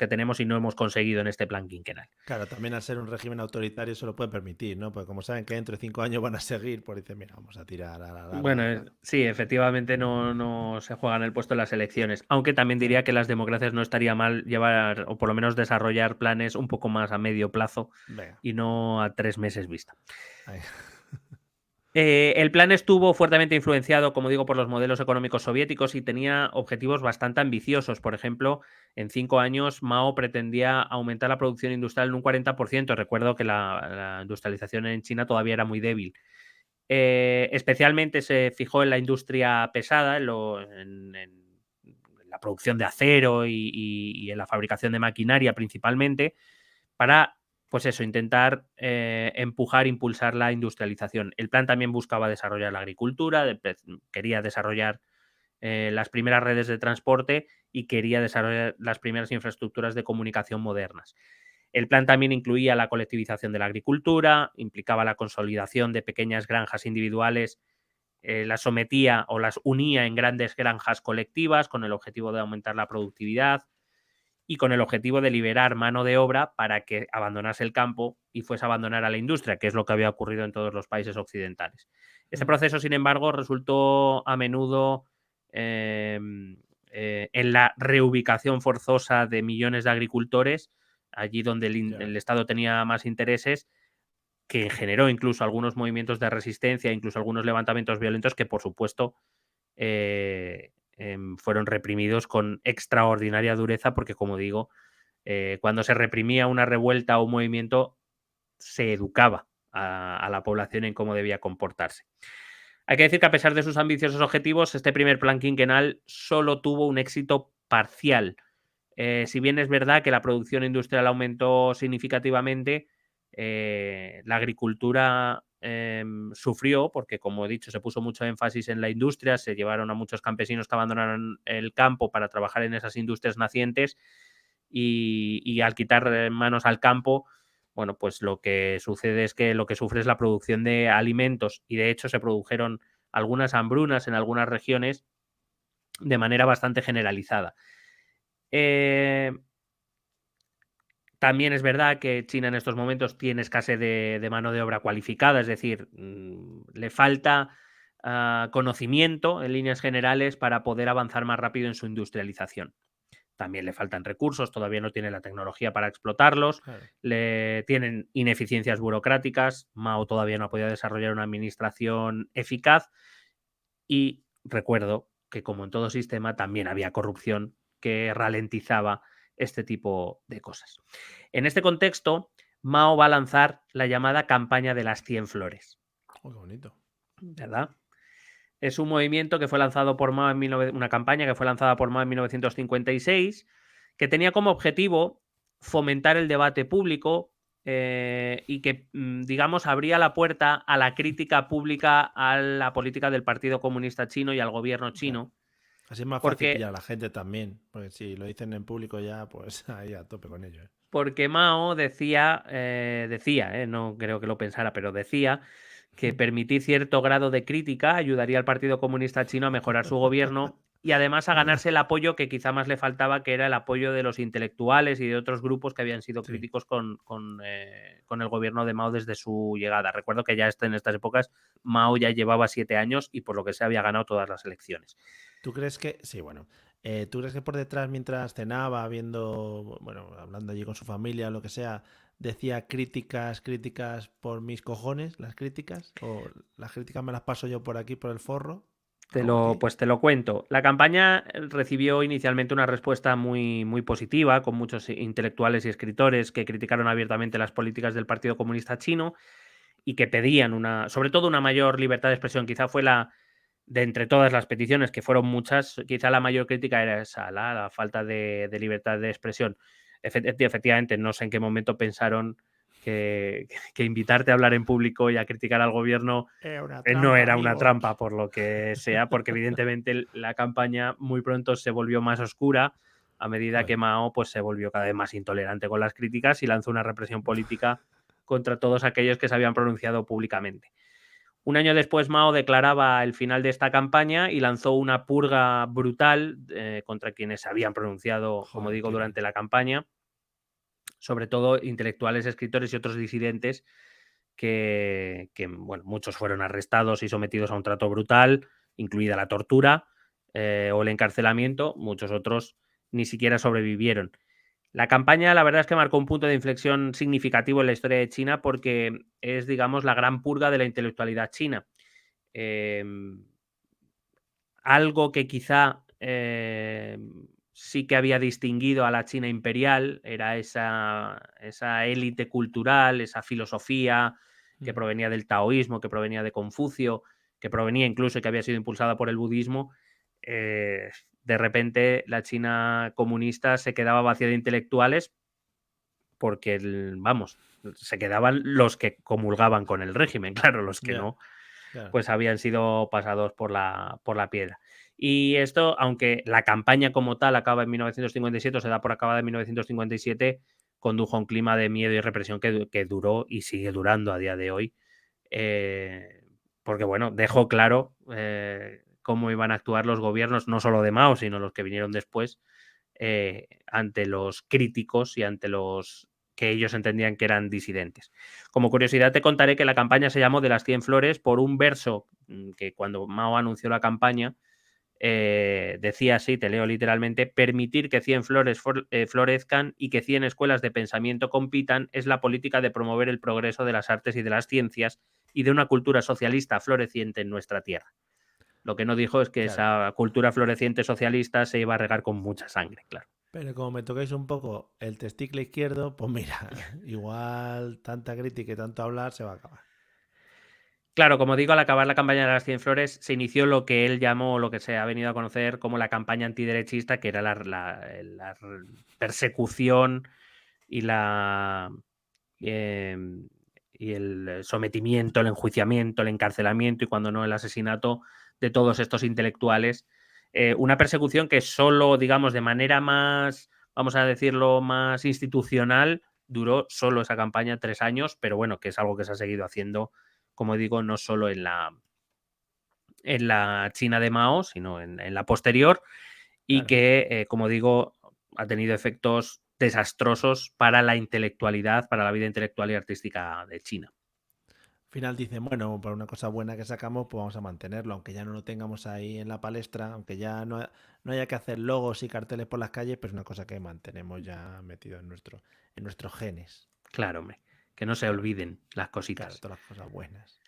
tenemos y no hemos conseguido en este plan quinquenal. Claro, también al ser un régimen autoritario se lo pueden permitir, ¿no? Porque como saben que dentro de 5 años van a seguir, pues dicen, mira, vamos a tirar a la larga. Bueno, sí, efectivamente no se juegan el puesto en las elecciones, aunque también diría que las democracias no estaría mal llevar o por lo menos desarrollar planes un poco más a medio plazo Venga. y no a 3 meses vista. Ahí. El plan estuvo fuertemente influenciado, como digo, por los modelos económicos soviéticos y tenía objetivos bastante ambiciosos. Por ejemplo, en 5 años Mao pretendía aumentar la producción industrial en un 40%. Recuerdo que la industrialización en China todavía era muy débil. Especialmente se fijó en la industria pesada, en la producción de acero y en la fabricación de maquinaria principalmente, para pues eso, intentar empujar, impulsar la industrialización. El plan también buscaba desarrollar la agricultura, quería desarrollar las primeras redes de transporte y quería desarrollar las primeras infraestructuras de comunicación modernas. El plan también incluía la colectivización de la agricultura, implicaba la consolidación de pequeñas granjas individuales, las sometía o las unía en grandes granjas colectivas con el objetivo de aumentar la productividad y con el objetivo de liberar mano de obra para que abandonase el campo y fuese a abandonar a la industria, que es lo que había ocurrido en todos los países occidentales. Este proceso, sin embargo, resultó a menudo en la reubicación forzosa de millones de agricultores, allí donde el Estado tenía más intereses, que generó incluso algunos movimientos de resistencia, incluso algunos levantamientos violentos que, por supuesto, fueron reprimidos con extraordinaria dureza porque, como digo, cuando se reprimía una revuelta o un movimiento, se educaba a la población en cómo debía comportarse. Hay que decir que a pesar de sus ambiciosos objetivos, este primer plan quinquenal solo tuvo un éxito parcial. Si bien es verdad que la producción industrial aumentó significativamente, la agricultura sufrió porque, como he dicho, se puso mucho énfasis en la industria, se llevaron a muchos campesinos que abandonaron el campo para trabajar en esas industrias nacientes y al quitar manos al campo, bueno, pues lo que sucede es que lo que sufre es la producción de alimentos y de hecho se produjeron algunas hambrunas en algunas regiones de manera bastante generalizada. También es verdad que China en estos momentos tiene escasez de mano de obra cualificada, es decir, le falta conocimiento en líneas generales para poder avanzar más rápido en su industrialización. También le faltan recursos, todavía no tiene la tecnología para explotarlos, Claro. tienen ineficiencias burocráticas, Mao todavía no ha podido desarrollar una administración eficaz y recuerdo que, como en todo sistema, también había corrupción que ralentizaba este tipo de cosas. En este contexto, Mao va a lanzar la llamada campaña de las 100 flores. Oh, qué bonito. ¿Verdad? Es un movimiento que fue lanzado por Mao una campaña que fue lanzada por Mao en 1956, que tenía como objetivo fomentar el debate público y que, digamos, abría la puerta a la crítica pública a la política del Partido Comunista Chino y al gobierno chino. Así es más fácil pillar a la gente también, porque si lo dicen en público ya, pues ahí a tope con ello. Porque Mao decía, no creo que lo pensara, pero decía que permitir cierto grado de crítica ayudaría al Partido Comunista Chino a mejorar su gobierno y además a ganarse el apoyo que quizá más le faltaba, que era el apoyo de los intelectuales y de otros grupos que habían sido críticos con el gobierno de Mao desde su llegada. Recuerdo que ya en estas épocas Mao ya llevaba 7 años y por lo que se había ganado todas las elecciones. ¿Tú crees que, sí, bueno, ¿tú crees que por detrás, mientras cenaba, viendo, bueno, hablando allí con su familia o lo que sea, decía críticas por mis cojones, las críticas? ¿O las críticas me las paso yo por aquí, por el forro? Pues te lo cuento. La campaña recibió inicialmente una respuesta muy, muy positiva, con muchos intelectuales y escritores que criticaron abiertamente las políticas del Partido Comunista Chino y que pedían sobre todo una mayor libertad de expresión. Quizá fue de entre todas las peticiones, que fueron muchas, quizá la mayor crítica era esa, la falta de libertad de expresión. Efectivamente, no sé en qué momento pensaron que invitarte a hablar en público y a criticar al gobierno no era una trampa, por lo que sea, porque evidentemente la campaña muy pronto se volvió más oscura a medida que Mao pues, se volvió cada vez más intolerante con las críticas y lanzó una represión política contra todos aquellos que se habían pronunciado públicamente. Un año después, Mao declaraba el final de esta campaña y lanzó una purga brutal contra quienes se habían pronunciado, como digo, durante la campaña, sobre todo intelectuales, escritores y otros disidentes que bueno, muchos fueron arrestados y sometidos a un trato brutal, incluida la tortura o el encarcelamiento, muchos otros ni siquiera sobrevivieron. La campaña, la verdad es que marcó un punto de inflexión significativo en la historia de China porque es, digamos, la gran purga de la intelectualidad china. Algo que quizá sí que había distinguido a la China imperial era esa élite cultural, esa filosofía que provenía del taoísmo, que provenía de Confucio, que provenía incluso y que había sido impulsada por el budismo. De repente la China comunista se quedaba vacía de intelectuales porque, vamos, se quedaban los que comulgaban con el régimen, claro, los que no, pues habían sido pasados por la piedra. Y esto, aunque la campaña como tal acaba en 1957 o se da por acabada en 1957, condujo a un clima de miedo y represión que duró y sigue durando a día de hoy. Porque, bueno, dejó claro cómo iban a actuar los gobiernos, no solo de Mao, sino los que vinieron después, ante los críticos y ante los que ellos entendían que eran disidentes. Como curiosidad te contaré que la campaña se llamó de las 100 flores por un verso que cuando Mao anunció la campaña decía así, te leo literalmente: permitir que 100 flores florezcan y que 100 escuelas de pensamiento compitan es la política de promover el progreso de las artes y de las ciencias y de una cultura socialista floreciente en nuestra tierra. Lo que no dijo es que esa cultura floreciente socialista se iba a regar con mucha sangre, claro. Pero como me tocáis un poco el testicle izquierdo, pues mira, igual tanta crítica y tanto hablar se va a acabar. Claro, como digo, al acabar la campaña de las 100 flores se inició lo que él llamó, lo que se ha venido a conocer como la campaña antiderechista, que era la persecución y y el sometimiento, el enjuiciamiento, el encarcelamiento y, cuando no, el asesinato de todos estos intelectuales. Una persecución que solo, digamos, de manera más, vamos a decirlo, más institucional, duró solo esa campaña 3 años, pero bueno, que es algo que se ha seguido haciendo, como digo, no solo en la China de Mao, sino en la posterior, y que, como digo, ha tenido efectos desastrosos para la intelectualidad, para la vida intelectual y artística de China. Al final dicen, bueno, por una cosa buena que sacamos, pues vamos a mantenerlo, aunque ya no lo tengamos ahí en la palestra, aunque ya no haya que hacer logos y carteles por las calles, pues es una cosa que mantenemos ya metido en nuestros genes. Claro, hombre, que no se olviden las cositas. Claro, todas las cosas buenas.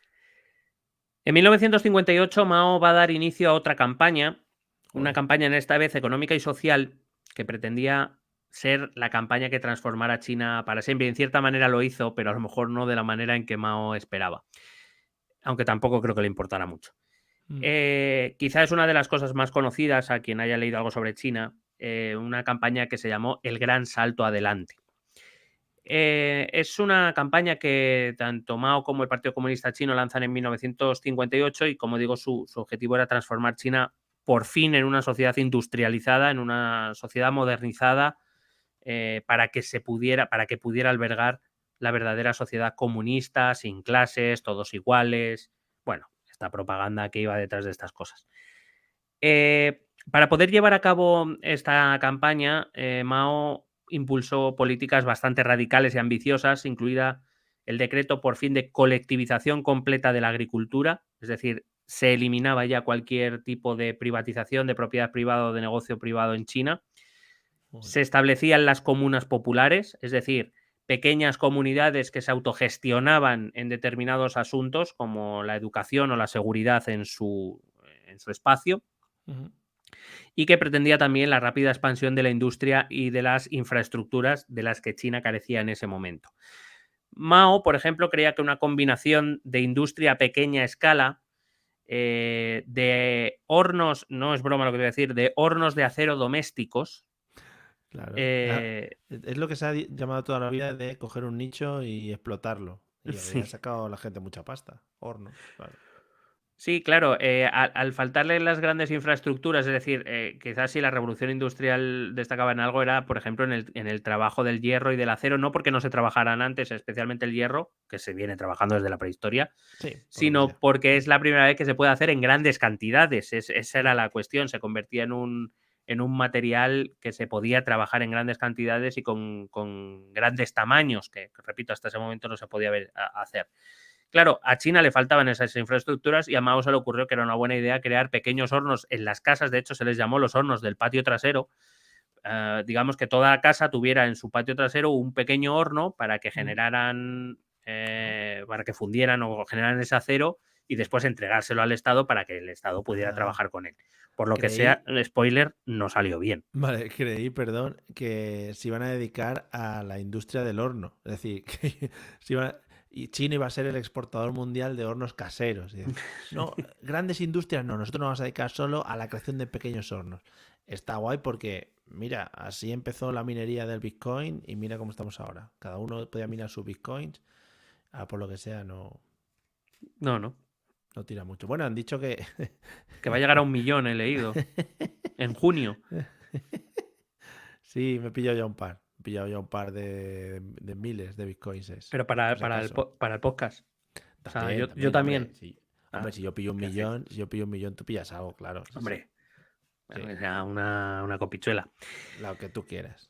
En 1958 Mao va a dar inicio a otra campaña, una campaña en esta vez económica y social, que pretendía ser la campaña que transformara China para siempre. Y en cierta manera lo hizo, pero a lo mejor no de la manera en que Mao esperaba. Aunque tampoco creo que le importara mucho. Quizá es una de las cosas más conocidas a quien haya leído algo sobre China, una campaña que se llamó El Gran Salto Adelante. Es una campaña que tanto Mao como el Partido Comunista Chino lanzan en 1958 y, como digo, su objetivo era transformar China por fin en una sociedad industrializada, en una sociedad modernizada, para que pudiera albergar la verdadera sociedad comunista, sin clases, todos iguales. Bueno, esta propaganda que iba detrás de estas cosas. Para poder llevar a cabo esta campaña, Mao impulsó políticas bastante radicales y ambiciosas, incluida el decreto por fin de colectivización completa de la agricultura, es decir, se eliminaba ya cualquier tipo de privatización de propiedad privada o de negocio privado en China. Se establecían las comunas populares, es decir, pequeñas comunidades que se autogestionaban en determinados asuntos como la educación o la seguridad en su espacio. Y que pretendía también la rápida expansión de la industria y de las infraestructuras de las que China carecía en ese momento. Mao, por ejemplo, creía que una combinación de industria a pequeña escala, de hornos, no es broma lo que voy a decir, de hornos de acero domésticos, Claro. Eh, Es lo que se ha llamado toda la vida de coger un nicho y explotarlo. Y ahí ha sí. sacado la gente mucha pasta. Hornos, claro. Sí, claro, al faltarle las grandes infraestructuras, es decir, quizás si la revolución industrial destacaba en algo era, por ejemplo, en el trabajo del hierro y del acero, no porque no se trabajaran antes, especialmente el hierro, que se viene trabajando desde la prehistoria, Sí, por lo que sino sea. porque es la primera vez que se puede hacer en grandes cantidades. Esa Mm. era la cuestión, se convertía en un material que se podía trabajar en grandes cantidades y con grandes tamaños, que, repito, hasta ese momento no se podía hacer. Claro, a China le faltaban esas infraestructuras y a Mao se le ocurrió que era una buena idea crear pequeños hornos en las casas. De hecho, se les llamó los hornos del patio trasero. Digamos que toda casa tuviera en su patio trasero un pequeño horno para que Mm. generaran, Ah, para que fundieran o generaran ese acero y después entregárselo al Estado para que el Estado pudiera ah, trabajar con él. Por lo que sea, creí, spoiler, no salió bien. vale, creí, perdón, que se iban a dedicar a la industria del horno. Es decir, que y China iba a ser el exportador mundial de hornos caseros. Y no, grandes industrias no, nosotros nos vamos a dedicar solo a la creación de pequeños hornos. Está guay porque, mira, así empezó la minería del Bitcoin y mira cómo estamos ahora. Cada uno podía minar sus Bitcoins, por lo que sea, No, no. no tira mucho. Bueno, han dicho que... Que va a llegar a 1 millón, he leído. En junio. Sí, me he pillado ya un par. Me he pillado ya un par de miles de bitcoins, Pero por para, si para el, acaso. para el podcast. O sea, También, yo también, hombre. también. Sí. Hombre, Ah, si yo pillo un millón, perfecto. si yo pillo un millón, tú pillas algo, claro. Sí, sí. Hombre, bueno, Sí. que sea una copichuela. Lo que tú quieras.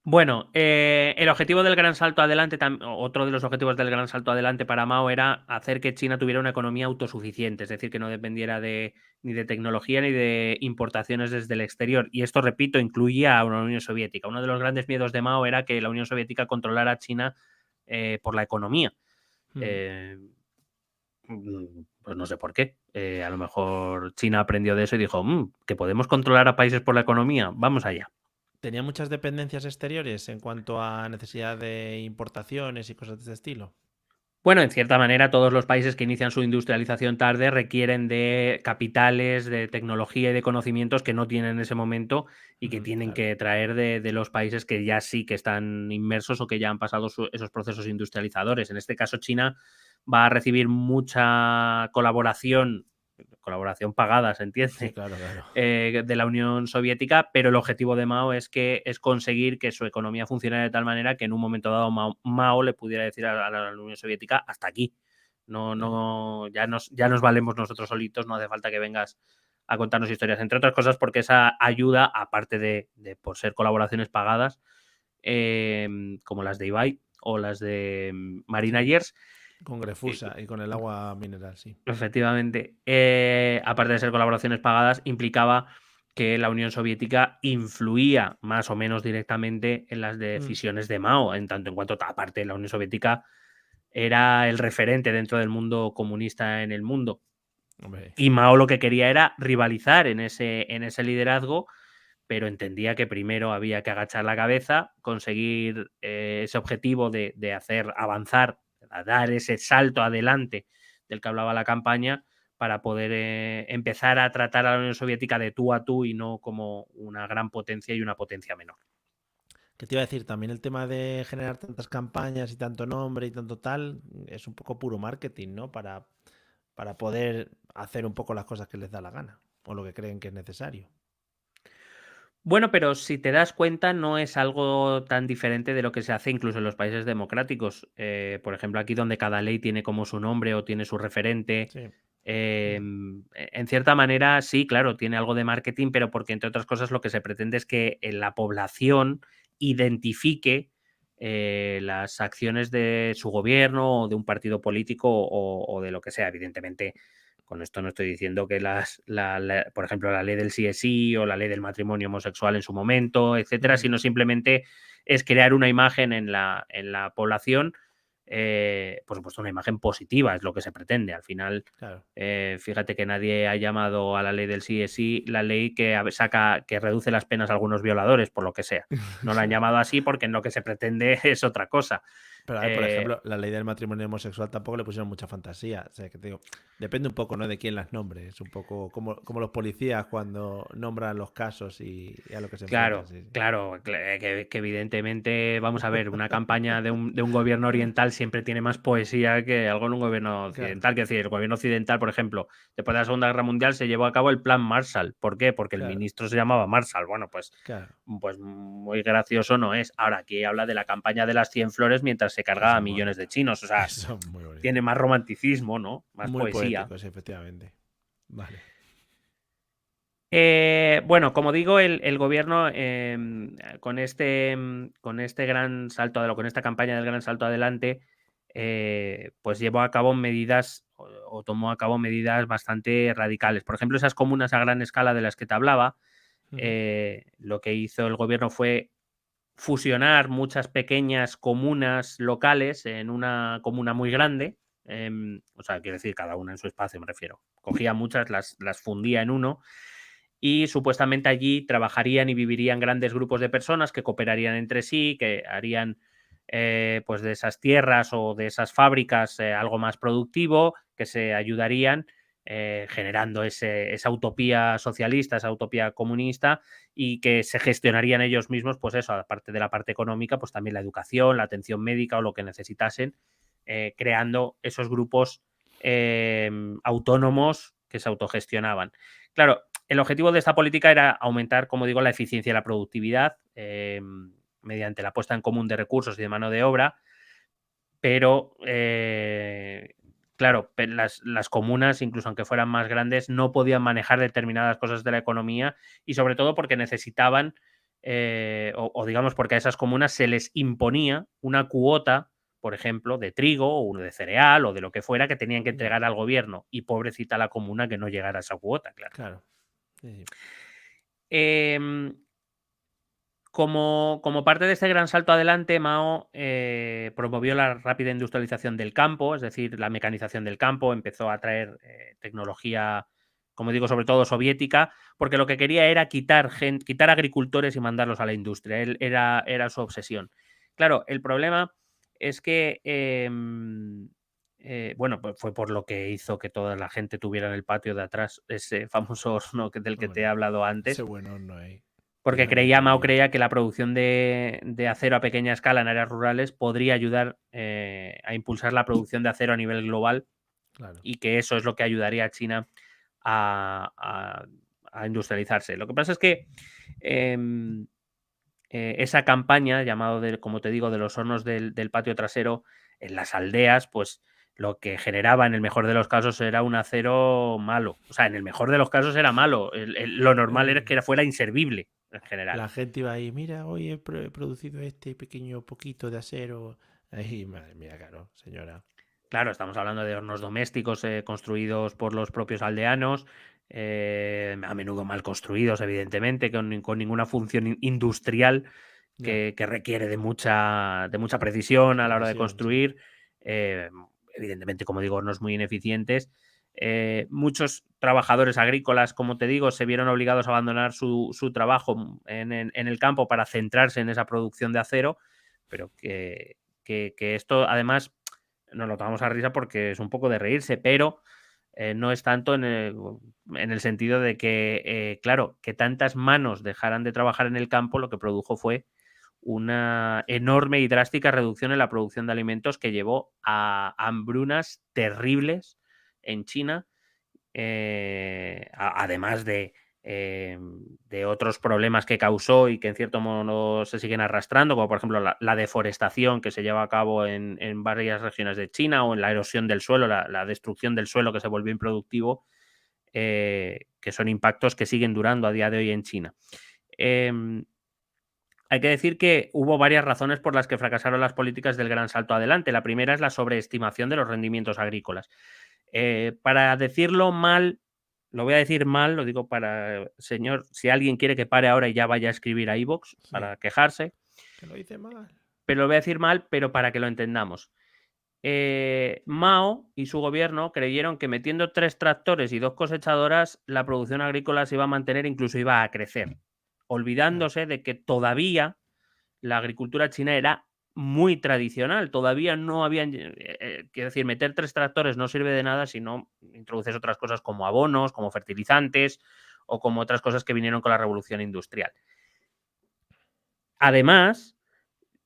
Bueno, el objetivo del gran salto adelante, otro de los objetivos del gran salto adelante para Mao era hacer que China tuviera una economía autosuficiente, es decir, que no dependiera ni de tecnología ni de importaciones desde el exterior. Y esto, repito, incluía a una Unión Soviética. Uno de los grandes miedos de Mao era que la Unión Soviética controlara a China por la economía. Hmm. Eh, pues no sé por qué. A lo mejor China aprendió de eso y dijo, que podemos controlar a países por la economía, vamos allá. ¿Tenía muchas dependencias exteriores en cuanto a necesidad de importaciones y cosas de este estilo? Bueno, en cierta manera, todos los países que inician su industrialización tarde requieren de capitales, de tecnología y de conocimientos que no tienen en ese momento y que tienen Claro. que traer de los países que ya sí que están inmersos o que ya han pasado esos procesos industrializadores. En este caso, China va a recibir mucha colaboración pagada, se Sí, entiende, claro, claro. de la Unión Soviética, pero el objetivo de Mao es conseguir que su economía funcionara de tal manera que en un momento dado Mao le pudiera decir a la Unión Soviética hasta aquí. No, no, ya nos valemos nosotros solitos, no hace falta que vengas a contarnos historias, entre otras cosas porque esa ayuda, aparte de por ser colaboraciones pagadas, como las de Ibai o las de Marina Sí, Yers, con Grefusa y con el agua mineral, sí. efectivamente, aparte de ser colaboraciones pagadas, implicaba que la Unión Soviética influía más o menos directamente en las Mm. decisiones de Mao, en tanto en cuanto, aparte, la Unión Soviética era el referente dentro del mundo comunista en el mundo. Hombre, Y Mao lo que quería era rivalizar en ese liderazgo, pero entendía que primero había que agachar la cabeza, conseguir ese objetivo de hacer avanzar, a dar ese salto adelante del que hablaba la campaña, para poder empezar a tratar a la Unión Soviética de tú a tú y no como una gran potencia y una potencia menor. ¿qué te iba a decir? También el tema de generar tantas campañas y tanto nombre y tanto tal, es un poco puro marketing, ¿no? Para poder hacer un poco las cosas que les da la gana o lo que creen que es necesario. Bueno, pero si te das cuenta, no es algo tan diferente de lo que se hace incluso en los países democráticos. Por ejemplo, aquí donde cada ley tiene como su nombre o tiene su referente. Sí. En cierta manera, sí, claro, tiene algo de marketing, pero porque entre otras cosas lo que se pretende es que la población identifique las acciones de su gobierno o de un partido político o de lo que sea. Evidentemente, con esto no estoy diciendo que por ejemplo, la ley del sí es sí o la ley del matrimonio homosexual en su momento, etcétera, Ujú. sino simplemente es crear una imagen en la población, por supuesto, una imagen positiva, es lo que se pretende. Al final, Claro. fíjate que nadie ha llamado a la ley del sí es sí la ley que reduce las penas a algunos violadores, por lo que sea. No la han Claro. llamado así porque en lo que se pretende es otra cosa. Pero a ver, por ejemplo, la ley del matrimonio homosexual tampoco le pusieron mucha fantasía. O sea, que te digo, depende un poco, ¿no? De quién las nombre. Es un poco como los policías cuando nombran los casos y a lo que se enfrentan. Claro, Sí, sí. claro, que evidentemente, vamos a ver, una campaña de un gobierno oriental siempre tiene más poesía que algo en un gobierno Claro, occidental. Que decir, el gobierno occidental, por ejemplo, después de la Segunda Guerra Mundial se llevó a cabo el Plan Marshall. ¿Por qué? Porque el claro, ministro se llamaba Marshall. Bueno, claro. pues muy gracioso no es. Ahora aquí habla de la campaña de las 100 flores mientras se carga Eso a es millones bonito. de chinos. O sea, Eso es muy bonito. tiene más romanticismo, ¿no? Más Muy poesía. poético, sí, efectivamente. Vale. Bueno, como digo, el gobierno con este gran salto, con esta campaña del gran salto adelante, pues llevó a cabo medidas o tomó a cabo medidas bastante radicales. Por ejemplo, esas comunas a gran escala de las que te hablaba, Ujú. lo que hizo el gobierno fue fusionar muchas pequeñas comunas locales en una comuna muy grande. O sea, quiero decir, cada una en su espacio, me refiero. Cogía muchas, las fundía en uno y supuestamente allí trabajarían y vivirían grandes grupos de personas que cooperarían entre sí, que harían pues de esas tierras o de esas fábricas algo más productivo, que se ayudarían generando esa utopía socialista, esa utopía comunista y que se gestionarían ellos mismos, pues eso, aparte de la parte económica, pues también la educación, la atención médica o lo que necesitasen, creando esos grupos autónomos que se autogestionaban. Claro, el objetivo de esta política era aumentar, como digo, la eficiencia y la productividad mediante la puesta en común de recursos y de mano de obra, pero claro, las comunas, incluso aunque fueran más grandes, no podían manejar determinadas cosas de la economía y sobre todo porque necesitaban, o digamos porque a esas comunas se les imponía una cuota, por ejemplo, de trigo o de cereal o de lo que fuera que tenían que Ya, entregar al gobierno y pobrecita la comuna que no llegara a esa cuota, claro. claro. Sí, sí. Em, como parte de este gran salto adelante, Mao promovió la rápida industrialización del campo, es decir, la mecanización del campo, empezó a traer tecnología, como digo, sobre todo soviética, porque lo que quería era quitar agricultores y mandarlos a la industria. Era su obsesión. Claro, el problema es que, bueno, pues fue por lo que hizo que toda la gente tuviera en el patio de atrás ese famoso horno del que te he Hombre, hablado ese antes bueno no hay. porque Finalmente Mao había. creía que la producción de acero a pequeña escala en áreas rurales podría ayudar a impulsar la producción de acero a nivel global Claro. y que eso es lo que ayudaría a China a, a- a industrializarse. Lo que pasa es que em, esa campaña, llamado, como te digo, de los hornos del patio trasero, en las aldeas, pues lo que generaba en el mejor de los casos era un acero malo. O sea, en el mejor de los casos era malo. Lo normal era que fuera inservible en general. La gente iba ahí, mira, hoy he producido este pequeño poquito de acero. Ay, madre mía, claro, señora. Claro, estamos hablando de hornos domésticos construidos por los propios aldeanos, a menudo mal construidos, evidentemente, con ninguna función industrial Ya, que requiere de mucha precisión a la hora de precisión, sí. construir. eh, Evidentemente, como digo, hornos muy ineficientes. Muchos trabajadores agrícolas, como te digo, se vieron obligados a abandonar su trabajo en el campo para centrarse en esa producción de acero, pero que esto además nos lo tomamos a risa porque es un poco de reírse, pero no es tanto en el sentido de que, claro, que tantas manos dejaran de trabajar en el campo, lo que produjo fue una enorme y drástica reducción en la producción de alimentos que llevó a hambrunas terribles en China además de otros problemas que causó y que en cierto modo se siguen arrastrando, como por ejemplo la deforestación que se lleva a cabo en varias regiones de China o en la erosión del suelo, la destrucción del suelo que se volvió improductivo, que son impactos que siguen durando a día de hoy en China. Em, Hay que decir que hubo varias razones por las que fracasaron las políticas del gran salto adelante. La primera es la sobreestimación de los rendimientos agrícolas. Para decirlo mal, lo voy a decir mal, lo digo para, señor, si alguien quiere que pare ahora y ya vaya a escribir a iVoox Sí, para quejarse, que lo hice mal. pero lo voy a decir mal, pero para que lo entendamos. Mao y su gobierno creyeron que metiendo 3 tractores y 2 cosechadoras, la producción agrícola se iba a mantener, incluso iba a crecer, Claro, olvidándose de que todavía la agricultura china era muy tradicional. Todavía no habían, quiero decir, meter 3 tractores no sirve de nada si no introduces otras cosas como abonos, como fertilizantes o como otras cosas que vinieron con la revolución industrial. Además,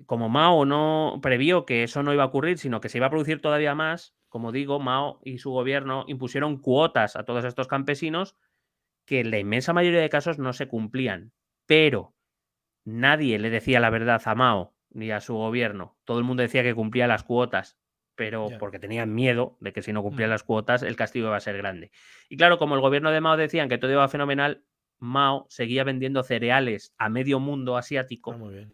como Mao no previó que eso no iba a ocurrir, sino que se iba a producir todavía más, como digo, Mao y su gobierno impusieron cuotas a todos estos campesinos que en la inmensa mayoría de casos no se cumplían. Pero nadie le decía la verdad a Mao ni a su gobierno. Todo el mundo decía que cumplía las cuotas, pero Ya. porque tenían miedo de que si no cumplía Mm. las cuotas el castigo iba a ser grande. Y claro, como el gobierno de Mao decían que todo iba fenomenal, Mao seguía vendiendo cereales a medio mundo asiático, Muy bien.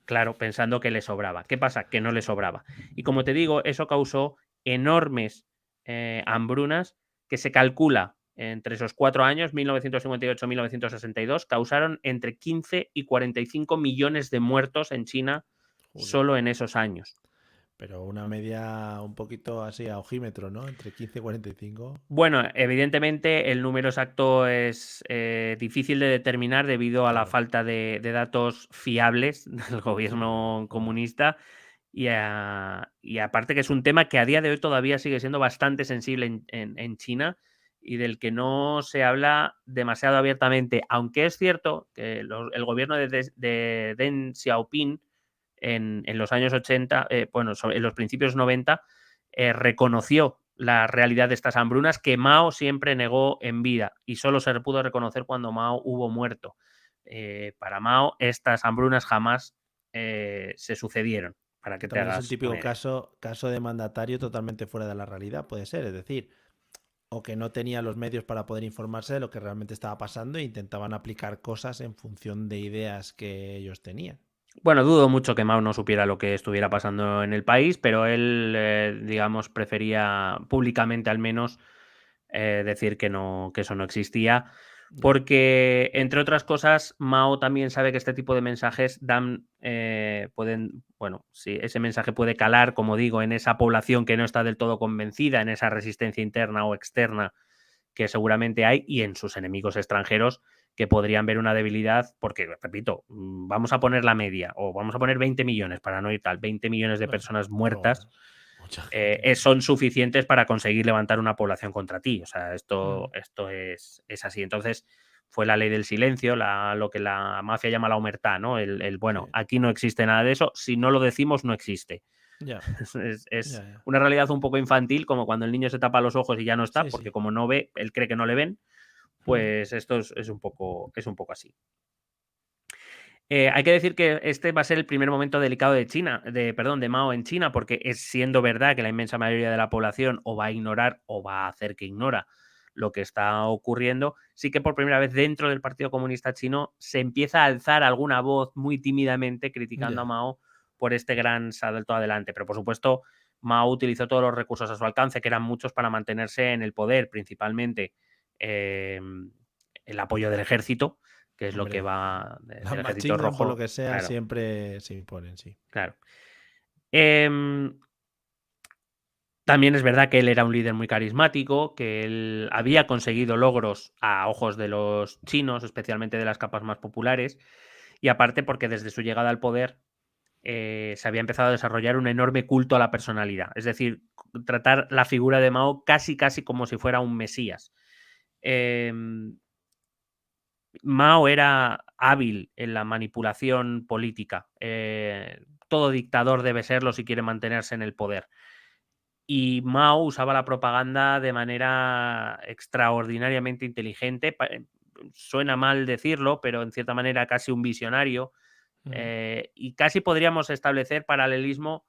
claro, pensando que le sobraba. ¿Qué pasa? Que no le sobraba. Y como te digo, eso causó enormes hambrunas que se calcula entre esos 4 años, 1958-1962, causaron entre 15 y 45 millones de muertos en China Joder. solo en esos años. Pero una media un poquito así a ojímetro, ¿no? Entre 15 y 45. Bueno, evidentemente el número exacto es difícil de determinar debido a la Claro. falta de datos fiables del Sí, claro. gobierno Hombre. comunista y aparte que es un tema que a día de hoy todavía sigue siendo bastante sensible en China y del que no se habla demasiado abiertamente, aunque es cierto que el gobierno de Deng Xiaoping en los años 80, bueno, en los principios 90, reconoció la realidad de estas hambrunas que Mao siempre negó en vida y solo se pudo reconocer cuando Mao hubo muerto. Para Mao estas hambrunas jamás se sucedieron, para Que que te también es el hagas una típico idea. caso de mandatario totalmente fuera de la realidad, puede ser. Es decir, o que no tenía los medios para poder informarse de lo que realmente estaba pasando e intentaban aplicar cosas en función de ideas que ellos tenían. Bueno, dudo mucho que Mao no supiera lo que estuviera pasando en el país, pero él, digamos, prefería públicamente al menos decir que no, que eso no existía, Ya. porque, entre otras cosas, Mao también sabe que este tipo de mensajes dan, pueden, bueno, sí, ese mensaje puede calar, como digo, en esa población que no está del todo convencida, en esa resistencia interna o externa que seguramente hay, y en sus enemigos extranjeros que podrían ver una debilidad, porque, repito, vamos a poner la media, o vamos a poner 20 millones, para no ir tal, 20 millones de Bueno, personas joder, muertas mucha gente. son suficientes para conseguir levantar una población contra ti. O sea, Mm. esto es así. Entonces, fue la ley del silencio, lo que la mafia llama la omertá, ¿no? Bueno, Sí. aquí no existe nada de eso, si no lo decimos, no existe. Ya, Es ya, ya. una realidad un poco infantil, como cuando el niño se tapa los ojos y ya no está, Sí, porque sí. como no ve, él cree que no le ven, Mm. pues esto es un poco así. Hay que decir que este va a ser el primer momento delicado de China, perdón, de Mao en China, porque es siendo verdad que la inmensa mayoría de la población o va a ignorar o va a hacer que ignora lo que está ocurriendo, sí que por primera vez dentro del Partido Comunista Chino se empieza a alzar alguna voz muy tímidamente criticando a Ya. Mao por este gran salto adelante. Pero por supuesto, Mao utilizó todos los recursos a su alcance, que eran muchos, para mantenerse en el poder, principalmente eh, el apoyo del ejército, que es lo que Hombre, va las del ejército machine gun, por lo rojo, que sea, claro, siempre se imponen, sí. claro. Em, También es verdad que él era un líder muy carismático, que él había conseguido logros a ojos de los chinos, especialmente de las capas más populares, y aparte porque desde su llegada al poder se había empezado a desarrollar un enorme culto a la personalidad, es decir, tratar la figura de Mao casi casi como si fuera un mesías. Em, Mao era hábil en la manipulación política. Todo dictador debe serlo si quiere mantenerse en el poder. Y Mao usaba la propaganda de manera extraordinariamente inteligente. Suena mal decirlo, pero en cierta manera casi un visionario. Mm. Y casi podríamos establecer paralelismo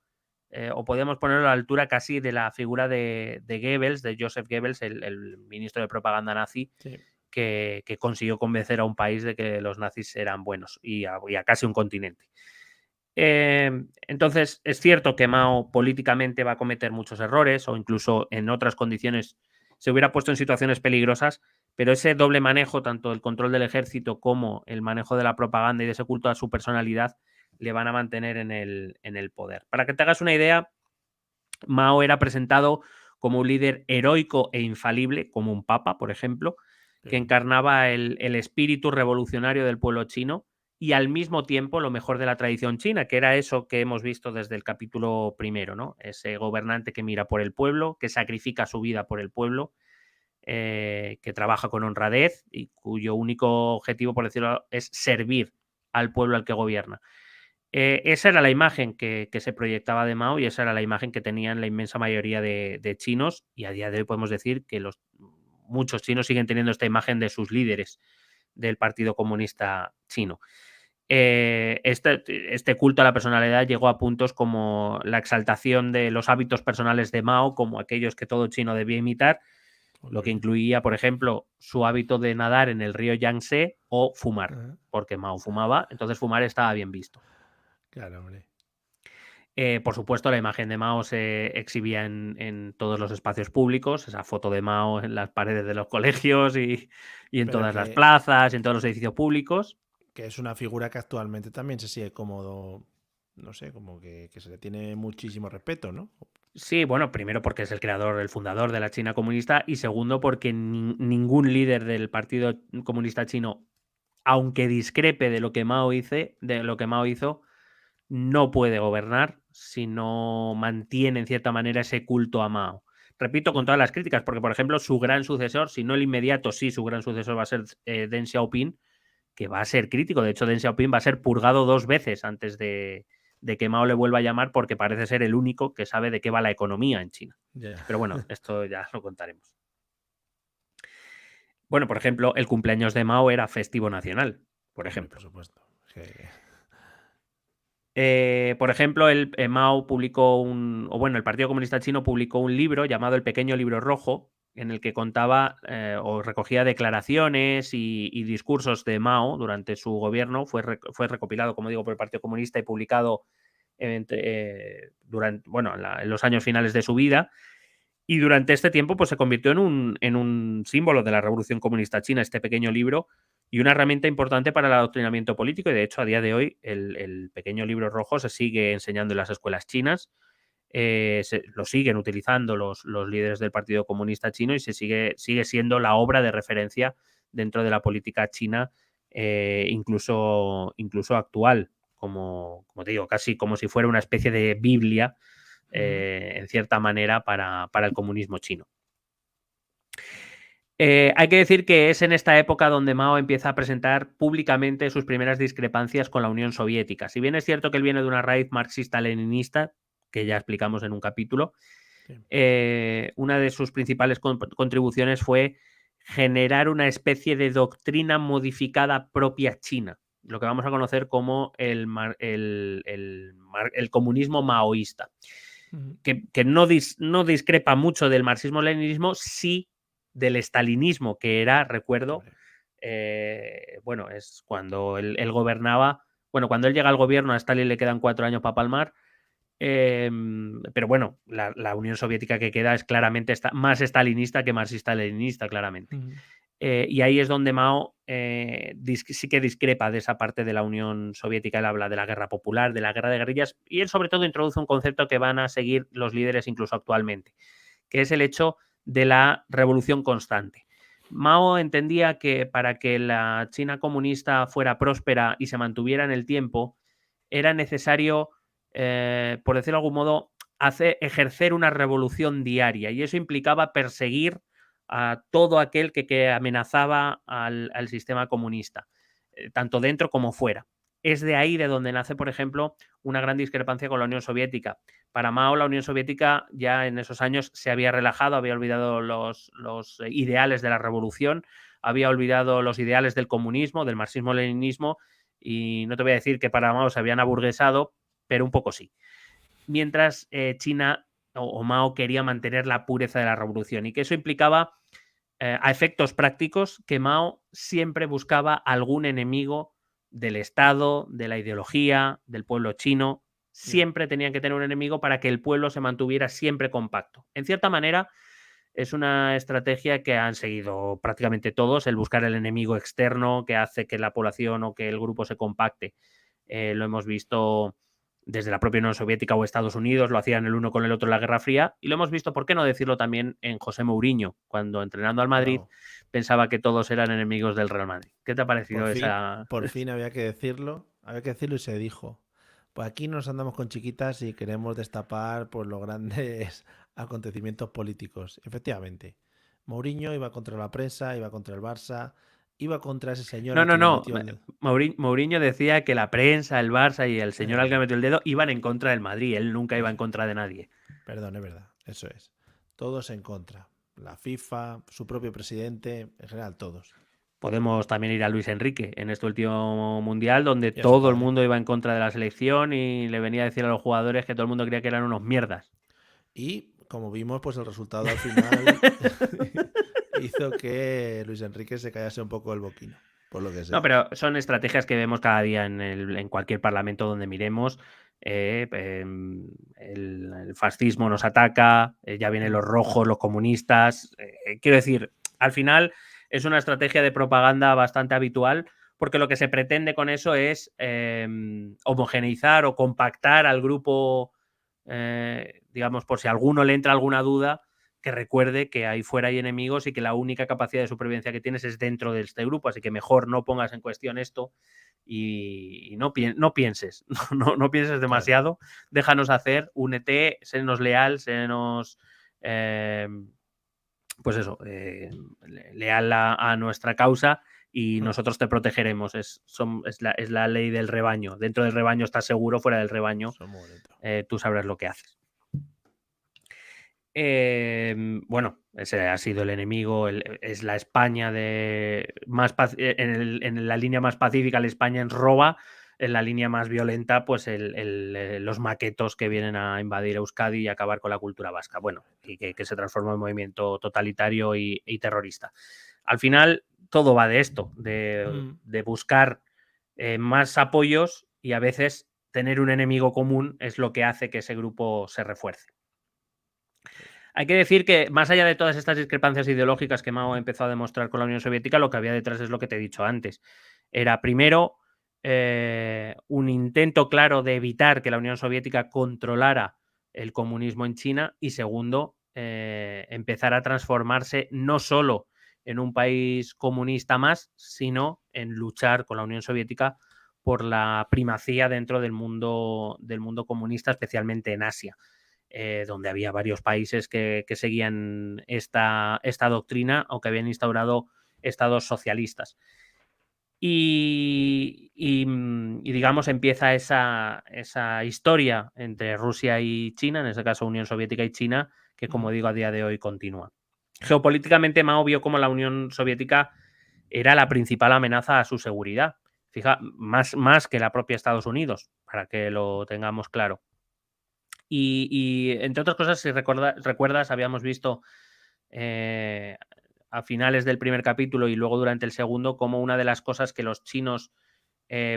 o podríamos ponerlo a la altura casi de la figura de Goebbels, de Joseph Goebbels, el ministro de propaganda nazi, Sí. que consiguió convencer a un país de que los nazis eran buenos y a casi un continente. Entonces, es cierto que Mao políticamente va a cometer muchos errores o incluso en otras condiciones se hubiera puesto en situaciones peligrosas, pero ese doble manejo, tanto el control del ejército como el manejo de la propaganda y de ese culto a su personalidad, le van a mantener en el poder. Para que te hagas una idea, Mao era presentado como un líder heroico e infalible, como un papa, por ejemplo, que Sí. encarnaba el espíritu revolucionario del pueblo chino y al mismo tiempo lo mejor de la tradición china, que era eso que hemos visto desde el capítulo primero, ¿no? Ese gobernante que mira por el pueblo, que sacrifica su vida por el pueblo, que trabaja con honradez y cuyo único objetivo, por decirlo, es servir al pueblo al que gobierna. Esa era la imagen que se proyectaba de Mao y esa era la imagen que tenían la inmensa mayoría de chinos, y a día de hoy podemos decir que muchos chinos siguen teniendo esta imagen de sus líderes del Partido Comunista Chino. Este culto a la personalidad llegó a puntos como la exaltación de los hábitos personales de Mao como aquellos que todo chino debía imitar, lo que incluía, por ejemplo, su hábito de nadar en el río Yangtze o fumar, porque Mao fumaba, entonces fumar estaba bien visto. Claro, hombre. Por supuesto, la imagen de Mao se exhibía en todos los espacios públicos, esa foto de Mao en las paredes de los colegios y en Pero todas las plazas, en todos los edificios públicos. que es una figura que actualmente también se sigue cómodo, no sé, como que se le tiene muchísimo respeto, ¿no? Sí, bueno, primero porque es el creador, el fundador de la China comunista, y segundo porque ningún líder del Partido Comunista Chino, aunque discrepe de lo que Mao hizo, no puede gobernar si no mantiene en cierta manera ese culto a Mao. Repito, con todas las críticas, porque por ejemplo su gran sucesor, si no el inmediato, sí, su gran sucesor va a ser Deng Xiaoping, que va a ser crítico. De hecho, Deng Xiaoping va a ser purgado 2 veces antes de que Mao le vuelva a llamar, porque parece ser el único que sabe de qué va la economía en China. Ya. Pero bueno, esto ya lo contaremos. Bueno, por ejemplo, el cumpleaños de Mao era festivo nacional, por Hombre, ejemplo. por supuesto. Por ejemplo, Mao publicó el Partido Comunista Chino publicó un libro llamado El Pequeño Libro Rojo, en el que contaba o recogía declaraciones y discursos de Mao durante su gobierno. Fue recopilado, como digo, por el Partido Comunista y publicado en los años finales de su vida. Y durante este tiempo pues, se convirtió en un símbolo de la Revolución Comunista China, este pequeño libro, y una herramienta importante para el adoctrinamiento político. Y de hecho, a día de hoy, el pequeño libro rojo se sigue enseñando en las escuelas chinas, lo siguen utilizando los líderes del Partido Comunista Chino y sigue siendo la obra de referencia dentro de la política china, incluso actual, como te digo, casi como si fuera una especie de Biblia, en cierta manera, para el comunismo chino. Hay que decir que es en esta época donde Mao empieza a presentar públicamente sus primeras discrepancias con la Unión Soviética. Si bien es cierto que él viene de una raíz marxista-leninista, que ya explicamos en un capítulo, sí. Una de sus principales contribuciones fue generar una especie de doctrina modificada propia china, lo que vamos a conocer como el comunismo maoísta, que no discrepa mucho del marxismo-leninismo, sí del estalinismo, que era, recuerdo, es cuando él gobernaba. Bueno, cuando él llega al gobierno, a Stalin le quedan 4 años para palmar, pero bueno, la Unión Soviética que queda es claramente más estalinista que marxista-leninista, claramente. Y ahí es donde Mao sí que discrepa de esa parte de la Unión Soviética. Él habla de la guerra popular, de la guerra de guerrillas, y él sobre todo introduce un concepto que van a seguir los líderes incluso actualmente, que es el hecho de la revolución constante. Mao entendía que para que la China comunista fuera próspera y se mantuviera en el tiempo, era necesario, por decirlo de algún modo, ejercer una revolución diaria, y eso implicaba perseguir a todo aquel que amenazaba al sistema comunista, tanto dentro como fuera. Es de ahí de donde nace, por ejemplo, una gran discrepancia con la Unión Soviética. Para Mao, la Unión Soviética ya en esos años se había relajado, había olvidado los ideales de la revolución, había olvidado los ideales del comunismo, del marxismo-leninismo, y no te voy a decir que para Mao se habían aburguesado, pero un poco sí. Mientras China o Mao quería mantener la pureza de la revolución, y que eso implicaba, a efectos prácticos, que Mao siempre buscaba algún enemigo del Estado, de la ideología, del pueblo chino. Siempre tenían que tener un enemigo para que el pueblo se mantuviera siempre compacto. En cierta manera, es una estrategia que han seguido prácticamente todos, el buscar el enemigo externo que hace que la población o que el grupo se compacte. Lo hemos visto desde la propia Unión Soviética o Estados Unidos, lo hacían el uno con el otro en la Guerra Fría, y lo hemos visto, ¿por qué no decirlo también en José Mourinho, cuando entrenando al Madrid Bravo. pensaba que todos eran enemigos del Real Madrid? ¿Qué te ha parecido esa...? Por fin había que decirlo y se dijo. Pues aquí nos andamos con chiquitas y queremos destapar pues, los grandes acontecimientos políticos. Efectivamente, Mourinho iba contra la prensa, iba contra el Barça, iba contra ese señor No, al no, que le no. metió el dedo. Mourinho decía que la prensa, el Barça y el señor al que Eh, metió el dedo iban en contra del Madrid. Él nunca iba en contra de nadie. Perdón, es verdad, eso es. Todos en contra. La FIFA, su propio presidente, en general todos. Podemos también ir a Luis Enrique en este último mundial, donde Y a su todo el padre. mundo iba en contra de la selección y le venía a decir a los jugadores que todo el mundo creía que eran unos mierdas. Y como vimos, pues el resultado al final hizo que Luis Enrique se callase un poco el boquino, por lo que No, sea. pero son estrategias que vemos cada día en cualquier parlamento donde miremos. El fascismo nos ataca, ya vienen los rojos, los comunistas. Quiero decir, al final es una estrategia de propaganda bastante habitual, porque lo que se pretende con eso es homogeneizar o compactar al grupo, digamos, por si a alguno le entra alguna duda, que recuerde que ahí fuera hay enemigos y que la única capacidad de supervivencia que tienes es dentro de este grupo, así que mejor no pongas en cuestión esto y no pienses, no pienses Claro. demasiado, déjanos hacer, únete, sénos leal, sénos, pues eso, leal a nuestra causa y nosotros te protegeremos, es la ley del rebaño, dentro del rebaño estás seguro, fuera del rebaño Son muy bonitos. tú sabrás lo que haces. Bueno, ese ha sido el enemigo, es la España en la línea más pacífica, la España en roba, en la línea más violenta, pues los maquetos que vienen a invadir Euskadi y acabar con la cultura vasca. Bueno, y que se transforma en movimiento totalitario y terrorista. Al final, todo va de esto, de buscar más apoyos y a veces tener un enemigo común es lo que hace que ese grupo se refuerce. Hay que decir que, más allá de todas estas discrepancias ideológicas que Mao empezó a demostrar con la Unión Soviética, lo que había detrás es lo que te he dicho antes. Era, primero, un intento claro de evitar que la Unión Soviética controlara el comunismo en China y, segundo, empezar a transformarse no solo en un país comunista más, sino en luchar con la Unión Soviética por la primacía dentro del mundo comunista, especialmente en Asia. Donde había varios países que seguían esta doctrina o que habían instaurado estados socialistas. Y digamos, empieza esa historia entre Rusia y China, en este caso Unión Soviética y China, que, como digo, a día de hoy continúa. Geopolíticamente, Mao vio como la Unión Soviética era la principal amenaza a su seguridad. Fija, más que la propia Estados Unidos, para que lo tengamos claro. Y entre otras cosas, si recuerdas, habíamos visto a finales del primer capítulo y luego durante el segundo, como una de las cosas que los chinos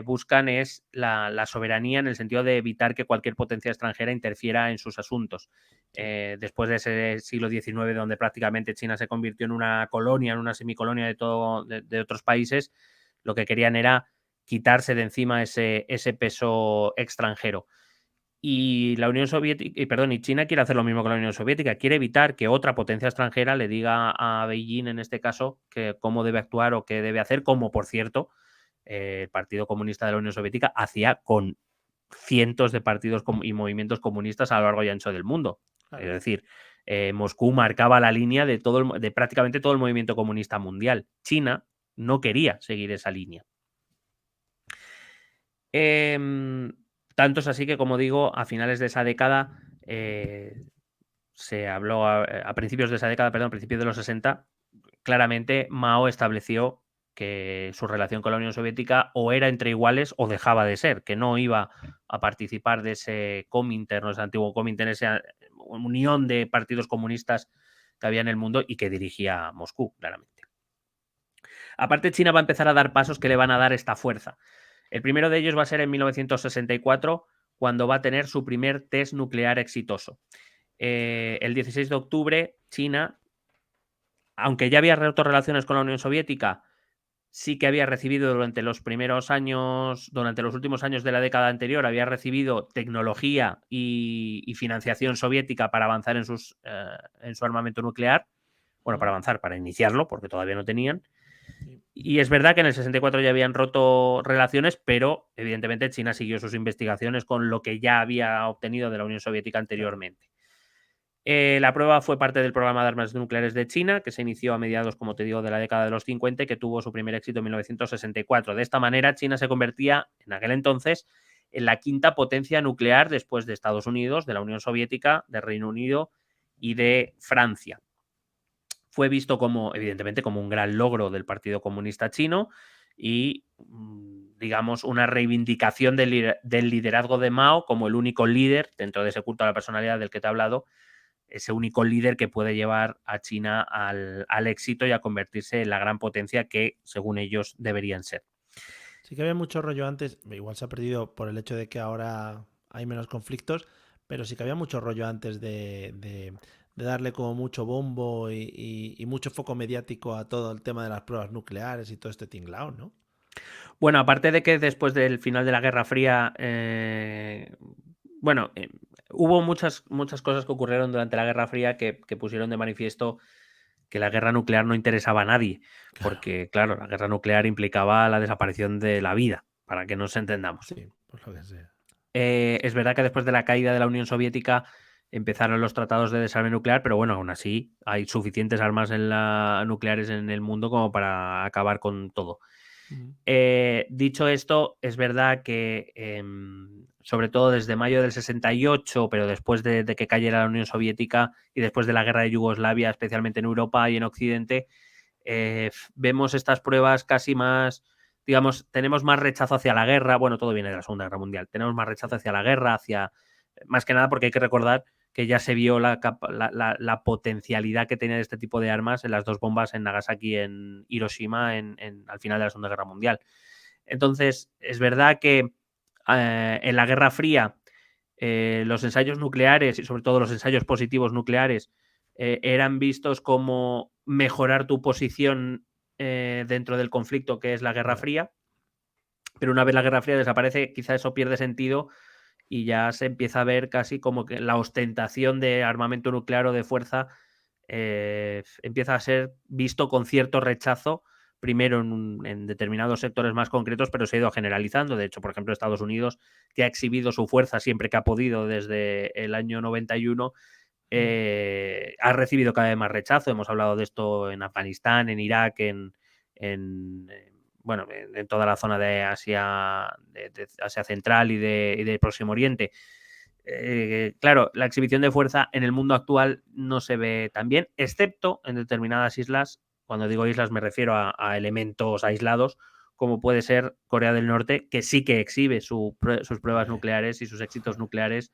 buscan es la soberanía, en el sentido de evitar que cualquier potencia extranjera interfiera en sus asuntos. Sí. Después de ese siglo XIX, donde prácticamente China se convirtió en una colonia, en una semicolonia de otros países, lo que querían era quitarse de encima ese peso extranjero. Y la Unión Soviética, y China quiere hacer lo mismo que la Unión Soviética, quiere evitar que otra potencia extranjera le diga a Beijing, en este caso, que cómo debe actuar o qué debe hacer, como, por cierto, el Partido Comunista de la Unión Soviética hacía con cientos de partidos y movimientos comunistas a lo largo y ancho del mundo. Claro. Es decir, Moscú marcaba la línea de prácticamente todo el movimiento comunista mundial. China no quería seguir esa línea. Tanto es así que, como digo, a finales de esa década se habló, a principios de esa década, perdón, a principios de los 60, claramente Mao estableció que su relación con la Unión Soviética o era entre iguales o dejaba de ser, que no iba a participar de ese Comintern, ese antiguo Comintern, esa unión de partidos comunistas que había en el mundo y que dirigía Moscú, claramente. Aparte, China va a empezar a dar pasos que le van a dar esta fuerza. El primero de ellos va a ser en 1964, cuando va a tener su primer test nuclear exitoso. El 16 de octubre, China, aunque ya había roto relaciones con la Unión Soviética, sí que había recibido durante los últimos años de la década anterior, había recibido tecnología y financiación soviética para avanzar en su armamento nuclear. Bueno, para avanzar, para iniciarlo, porque todavía no tenían. Y es verdad que en el 64 ya habían roto relaciones, pero evidentemente China siguió sus investigaciones con lo que ya había obtenido de la Unión Soviética anteriormente. La prueba fue parte del programa de armas nucleares de China, que se inició a mediados, como te digo, de la década de los 50 y que tuvo su primer éxito en 1964. De esta manera, China se convertía, en aquel entonces, en la quinta potencia nuclear después de Estados Unidos, de la Unión Soviética, de Reino Unido y de Francia. Fue visto evidentemente, como un gran logro del Partido Comunista Chino y, digamos, una reivindicación del liderazgo de Mao como el único líder, dentro de ese culto a la personalidad del que te he hablado, ese único líder que puede llevar a China al éxito y a convertirse en la gran potencia que, según ellos, deberían ser. Sí que había mucho rollo antes, igual se ha perdido por el hecho de que ahora hay menos conflictos, pero sí que había mucho rollo antes de darle como mucho bombo y mucho foco mediático a todo el tema de las pruebas nucleares y todo este tinglao, ¿no? Bueno, aparte de que después del final de la Guerra Fría, hubo muchas cosas que ocurrieron durante la Guerra Fría que pusieron de manifiesto que la guerra nuclear no interesaba a nadie, porque, claro, la guerra nuclear implicaba la desaparición de la vida, para que nos entendamos. Sí, pues lo que sea. Es verdad que después de la caída de la Unión Soviética empezaron los tratados de desarme nuclear, pero bueno, aún así hay suficientes armas nucleares en el mundo como para acabar con todo. Dicho esto, es verdad que sobre todo desde mayo del 68, pero después de que cayera la Unión Soviética y después de la guerra de Yugoslavia, especialmente en Europa y en Occidente, vemos estas pruebas casi más, digamos, tenemos más rechazo hacia la guerra. Bueno, todo viene de la Segunda Guerra Mundial. Tenemos más rechazo hacia la guerra, más que nada porque hay que recordar que ya se vio la potencialidad que tenía este tipo de armas en las dos bombas en Nagasaki y en Hiroshima al final de la Segunda Guerra Mundial. Entonces, es verdad que en la Guerra Fría los ensayos nucleares y sobre todo los ensayos positivos nucleares eran vistos como mejorar tu posición dentro del conflicto que es la Guerra Fría, pero una vez la Guerra Fría desaparece, quizá eso pierde sentido y ya se empieza a ver casi como que la ostentación de armamento nuclear o de fuerza empieza a ser visto con cierto rechazo, primero en determinados sectores más concretos, pero se ha ido generalizando. De hecho, por ejemplo, Estados Unidos, que ha exhibido su fuerza siempre que ha podido desde el año 91, ha recibido cada vez más rechazo. Hemos hablado de esto en Afganistán, en Irak, en toda la zona de Asia, de Asia Central y de Próximo Oriente. Claro, la exhibición de fuerza en el mundo actual no se ve tan bien, excepto en determinadas islas. Cuando digo islas me refiero a elementos aislados, como puede ser Corea del Norte, que sí que exhibe sus pruebas nucleares y sus éxitos nucleares,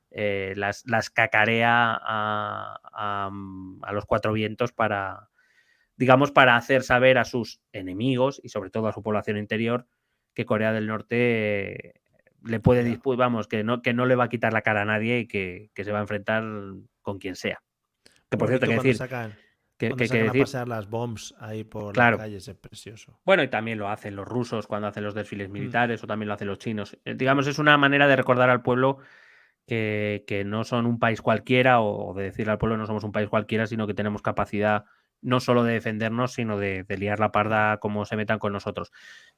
las cacarea a los cuatro vientos para, digamos, para hacer saber a sus enemigos y sobre todo a su población interior que Corea del Norte le puede, vamos, que no le va a quitar la cara a nadie y que se va a enfrentar con quien sea. Que por cierto, hay que decir cuando sacan a pasear las bombs ahí por las calles, es precioso. Bueno, y también lo hacen los rusos cuando hacen los desfiles militares o también lo hacen los chinos. Digamos, es una manera de recordar al pueblo que no son un país cualquiera o de decirle al pueblo no somos un país cualquiera, sino que tenemos capacidad no solo de defendernos, sino de liar la parda como se metan con nosotros.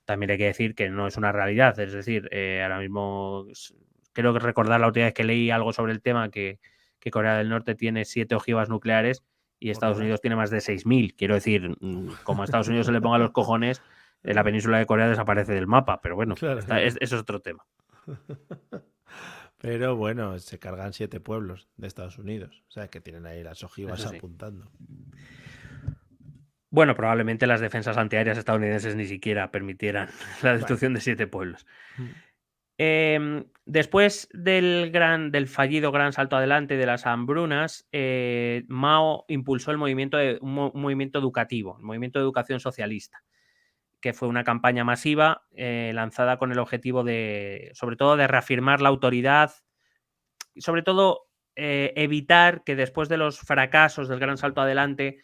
También hay que decir que no es una realidad, es decir, ahora mismo creo que recordar la última vez que leí algo sobre el tema que Corea del Norte tiene 7 ojivas nucleares y Estados Unidos tiene más de 6.000. Quiero decir, como a Estados Unidos se le ponga los cojones, la península de Corea desaparece del mapa, pero bueno, claro, eso es otro tema. Pero bueno, se cargan 7 pueblos de Estados Unidos. O sea, que tienen ahí las ojivas sí. apuntando. Bueno, probablemente las defensas antiaéreas estadounidenses ni siquiera permitieran la destrucción de 7 pueblos. Después del fallido gran salto adelante de las hambrunas, Mao impulsó un movimiento educativo, el movimiento de educación socialista, que fue una campaña masiva lanzada con el objetivo sobre todo de reafirmar la autoridad y sobre todo evitar que después de los fracasos del gran salto adelante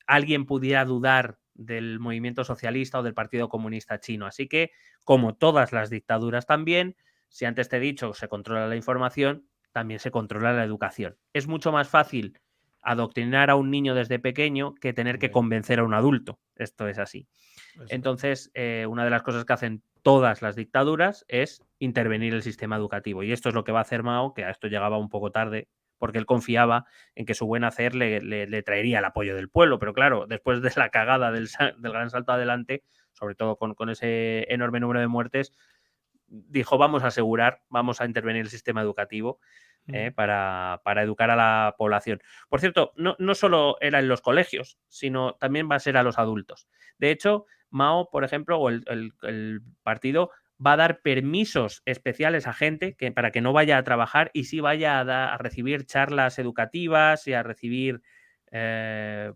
alguien pudiera dudar del movimiento socialista o del Partido Comunista Chino. Así que, como todas las dictaduras también, si antes te he dicho se controla la información, también se controla la educación. Es mucho más fácil adoctrinar a un niño desde pequeño que tener que Hombre, convencer a un adulto. Esto es así. eso también. Entonces, una de las cosas que hacen todas las dictaduras es intervenir el sistema educativo. Y esto es lo que va a hacer Mao, que a esto llegaba un poco tarde, porque él confiaba en que su buen hacer le traería el apoyo del pueblo. Pero claro, después de la cagada del gran salto adelante, sobre todo con ese enorme número de muertes, dijo, vamos a asegurar, vamos a intervenir el sistema educativo para educar a la población. Por cierto, no solo era en los colegios, sino también va a ser a los adultos. De hecho, Mao, por ejemplo, o el partido va a dar permisos especiales a gente para que no vaya a trabajar y sí vaya a recibir charlas educativas y a recibir,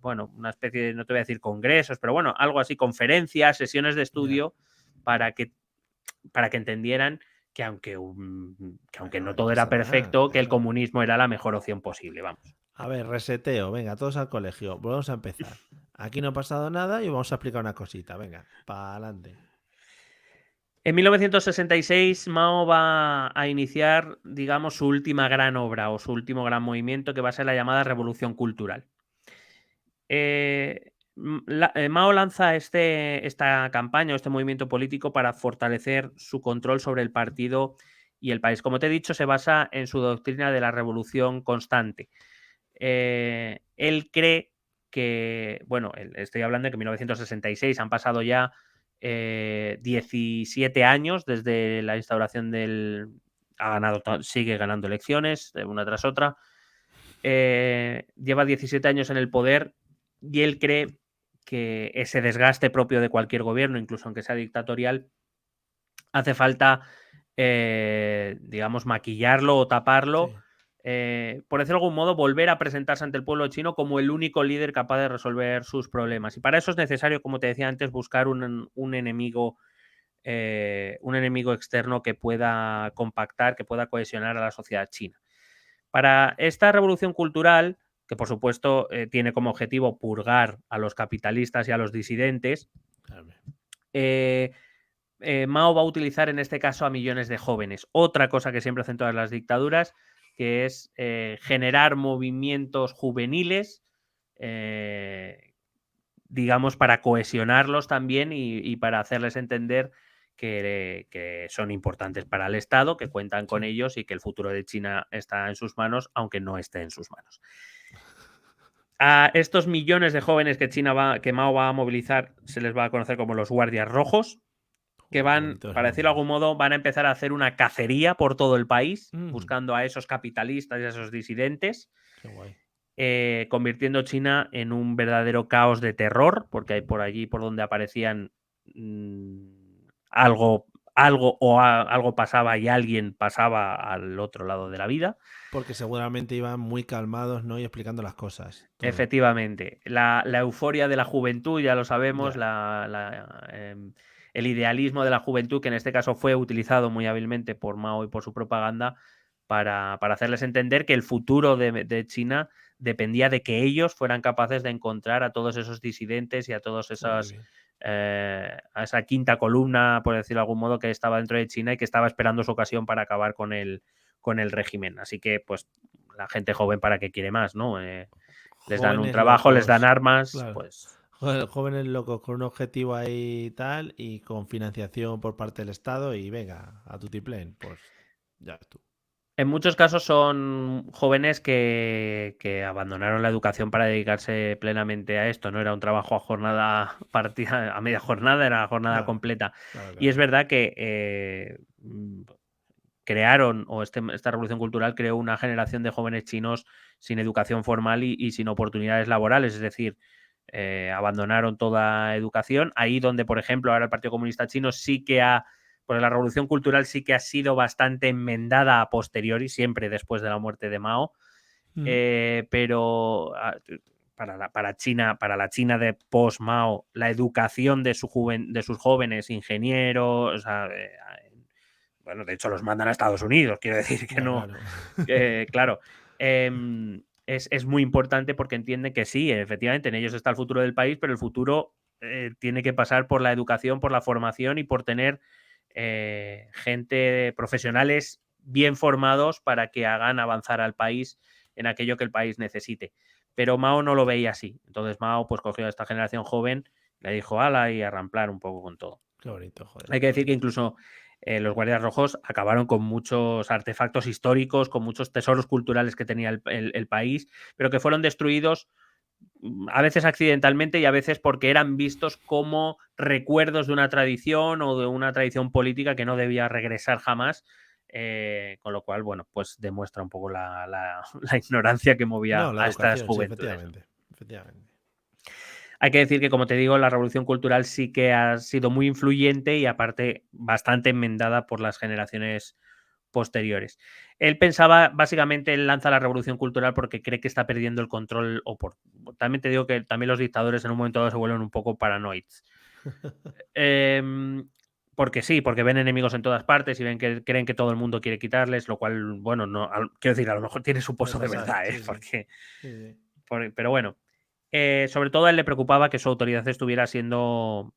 bueno, una especie de, no te voy a decir congresos, pero bueno, algo así, conferencias, sesiones de estudio para que entendieran que aunque no No todo era pasa nada, perfecto, que el claro. comunismo era la mejor opción posible, vamos. A ver, reseteo, venga, todos al colegio, volvemos a empezar. Aquí no ha pasado nada y vamos a explicar una cosita, venga, para adelante. En 1966, Mao va a iniciar, digamos, su última gran obra o su último gran movimiento, que va a ser la llamada Revolución Cultural. Mao lanza esta campaña o este movimiento político para fortalecer su control sobre el partido y el país. Como te he dicho, se basa en su doctrina de la revolución constante. Él cree que, bueno, estoy hablando de que en 1966 han pasado ya 17 años desde la instauración del... sigue ganando elecciones una tras otra. Lleva 17 años en el poder y él cree que ese desgaste propio de cualquier gobierno, incluso aunque sea dictatorial, hace falta, digamos, maquillarlo o taparlo, Sí. por decirlo de algún modo, volver a presentarse ante el pueblo chino como el único líder capaz de resolver sus problemas. Y para eso es necesario, como te decía antes, buscar un enemigo externo que pueda compactar, que pueda cohesionar a la sociedad china. Para esta revolución cultural, que por supuesto tiene como objetivo purgar a los capitalistas y a los disidentes, Claro. Mao va a utilizar en este caso a millones de jóvenes. Otra cosa que siempre hacen todas las dictaduras, que es generar movimientos juveniles, digamos, para cohesionarlos también y para hacerles entender que son importantes para el Estado, que cuentan con Sí. ellos y que el futuro de China está en sus manos, aunque no esté en sus manos. A estos millones de jóvenes que Mao va a movilizar se les va a conocer como los guardias rojos, que Qué van, bonitos para decirlo de nombres. algún modo, van a empezar a hacer una cacería por todo el país, Mm, buscando a esos capitalistas y a esos disidentes, qué guay. convirtiendo China en un verdadero caos de terror, porque hay por allí por donde aparecían algo algo pasaba y alguien pasaba al otro lado de la vida. Porque seguramente iban muy calmados, ¿no? Y explicando las cosas. Todo. Efectivamente, la euforia de la juventud, ya lo sabemos, Ya. el idealismo de la juventud, que en este caso fue utilizado muy hábilmente por Mao y por su propaganda para hacerles entender que el futuro de China dependía de que ellos fueran capaces de encontrar a todos esos disidentes y a todos Qué esas, bien. a esa quinta columna, por decirlo de algún modo, que estaba dentro de China y que estaba esperando su ocasión para acabar con el régimen. Así que, pues, la gente joven para qué quiere más, ¿no? Les dan un Jóvenes trabajo, les dan locos. armas, Claro. pues Jóvenes locos con un objetivo ahí y tal y con financiación por parte del Estado y venga, a tutiplén. Pues ya ves tú. en muchos casos son jóvenes que abandonaron la educación para dedicarse plenamente a esto. No era un trabajo a jornada partida, a media jornada, era jornada Claro, completa. claro, Y es claro. verdad que crearon, o esta revolución cultural creó una generación de jóvenes chinos sin educación formal y sin oportunidades laborales. Es decir, abandonaron toda educación. Ahí donde, por ejemplo, ahora el Partido Comunista Chino sí que pues la revolución cultural sí que ha sido bastante enmendada a posteriori, siempre después de la muerte de Mao, Mm. pero para China, para la China de post-Mao, la educación de sus jóvenes ingenieros, o sea, bueno, de hecho los mandan a Estados Unidos, quiero decir que Ya, no, claro. claro, es muy importante porque entienden que sí, efectivamente, en ellos está el futuro del país, pero el futuro tiene que pasar por la educación, por la formación y por tener gente, profesionales bien formados para que hagan avanzar al país en aquello que el país necesite. Pero Mao no lo veía así. Entonces Mao pues cogió a esta generación joven, le dijo ala y a ramplar un poco con todo. Qué bonito, joder. Hay que decir que incluso los Guardias Rojos acabaron con muchos artefactos históricos, con muchos tesoros culturales que tenía el país, pero que fueron destruidos a veces accidentalmente y a veces porque eran vistos como recuerdos de una tradición o de una tradición política que no debía regresar jamás, con lo cual, bueno, pues demuestra un poco la ignorancia que movía No, la a estas educación, sí, juventudes. efectivamente. Hay que decir que, como te digo, la revolución cultural sí que ha sido muy influyente y aparte bastante enmendada por las generaciones posteriores. Él pensaba, básicamente, él lanza la revolución cultural porque cree que está perdiendo el control, también te digo que también los dictadores en un momento dado se vuelven un poco paranoides. Porque sí, porque ven enemigos en todas partes y creen que todo el mundo quiere quitarles, lo cual, bueno, no, quiero decir, a lo mejor tiene su Puede pozo de pasar, verdad, sí, sí. porque, Sí. pero bueno. Sobre todo a él le preocupaba que su autoridad estuviera siendo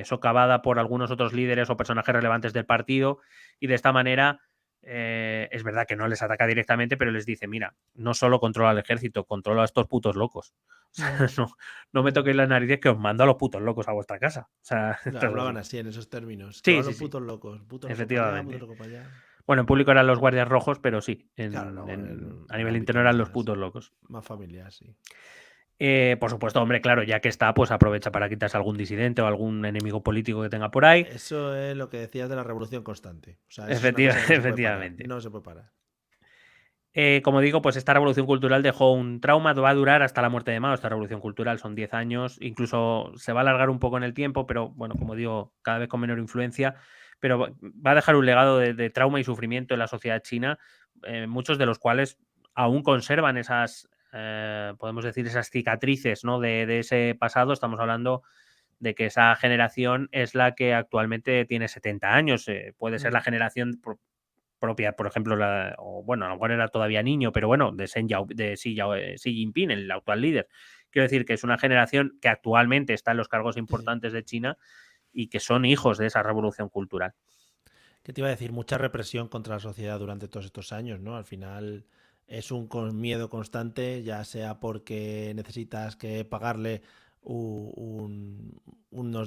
socavada por algunos otros líderes o personajes relevantes del partido y de esta manera es verdad que no les ataca directamente, pero les dice, mira, no solo controla al ejército, controla a estos putos locos. O sea, no me toquéis las narices que os mando a los putos locos a vuestra casa. O sea, No, esto es hablaban así. así, en esos términos. Que Sí, van sí, los sí, putos locos. Puto loco para allá, puto efectivamente. loco para allá. Bueno, en público eran los guardias rojos, pero sí, Claro, luego a en el nivel ámbito interno eran los más, putos locos. más familiar, sí. Por supuesto, hombre, claro, ya que está, pues aprovecha para quitarse algún disidente o algún enemigo político que tenga por ahí. Eso es lo que decías de la revolución constante. O sea, eso es una cosa que no se puede parar. Efectivamente. No se puede parar. Como digo, pues esta revolución cultural dejó un trauma, va a durar hasta la muerte de Mao. Esta revolución cultural son 10 años, incluso se va a alargar un poco en el tiempo, pero bueno, como digo, cada vez con menor influencia, pero va a dejar un legado de trauma y sufrimiento en la sociedad china, muchos de los cuales aún conservan esas, podemos decir, esas cicatrices, ¿no? de ese pasado. Estamos hablando de que esa generación es la que actualmente tiene 70 años, puede ser la generación propia, por ejemplo, o bueno, a lo mejor era todavía niño, pero bueno, de Xi Jinping, el actual líder. Quiero decir que es una generación que actualmente está en los cargos Sí, sí. importantes de China y que son hijos de esa revolución cultural. ¿Qué te iba a decir? Mucha represión contra la sociedad durante todos estos años, ¿no? Al final es un miedo constante, ya sea porque necesitas que pagarle unos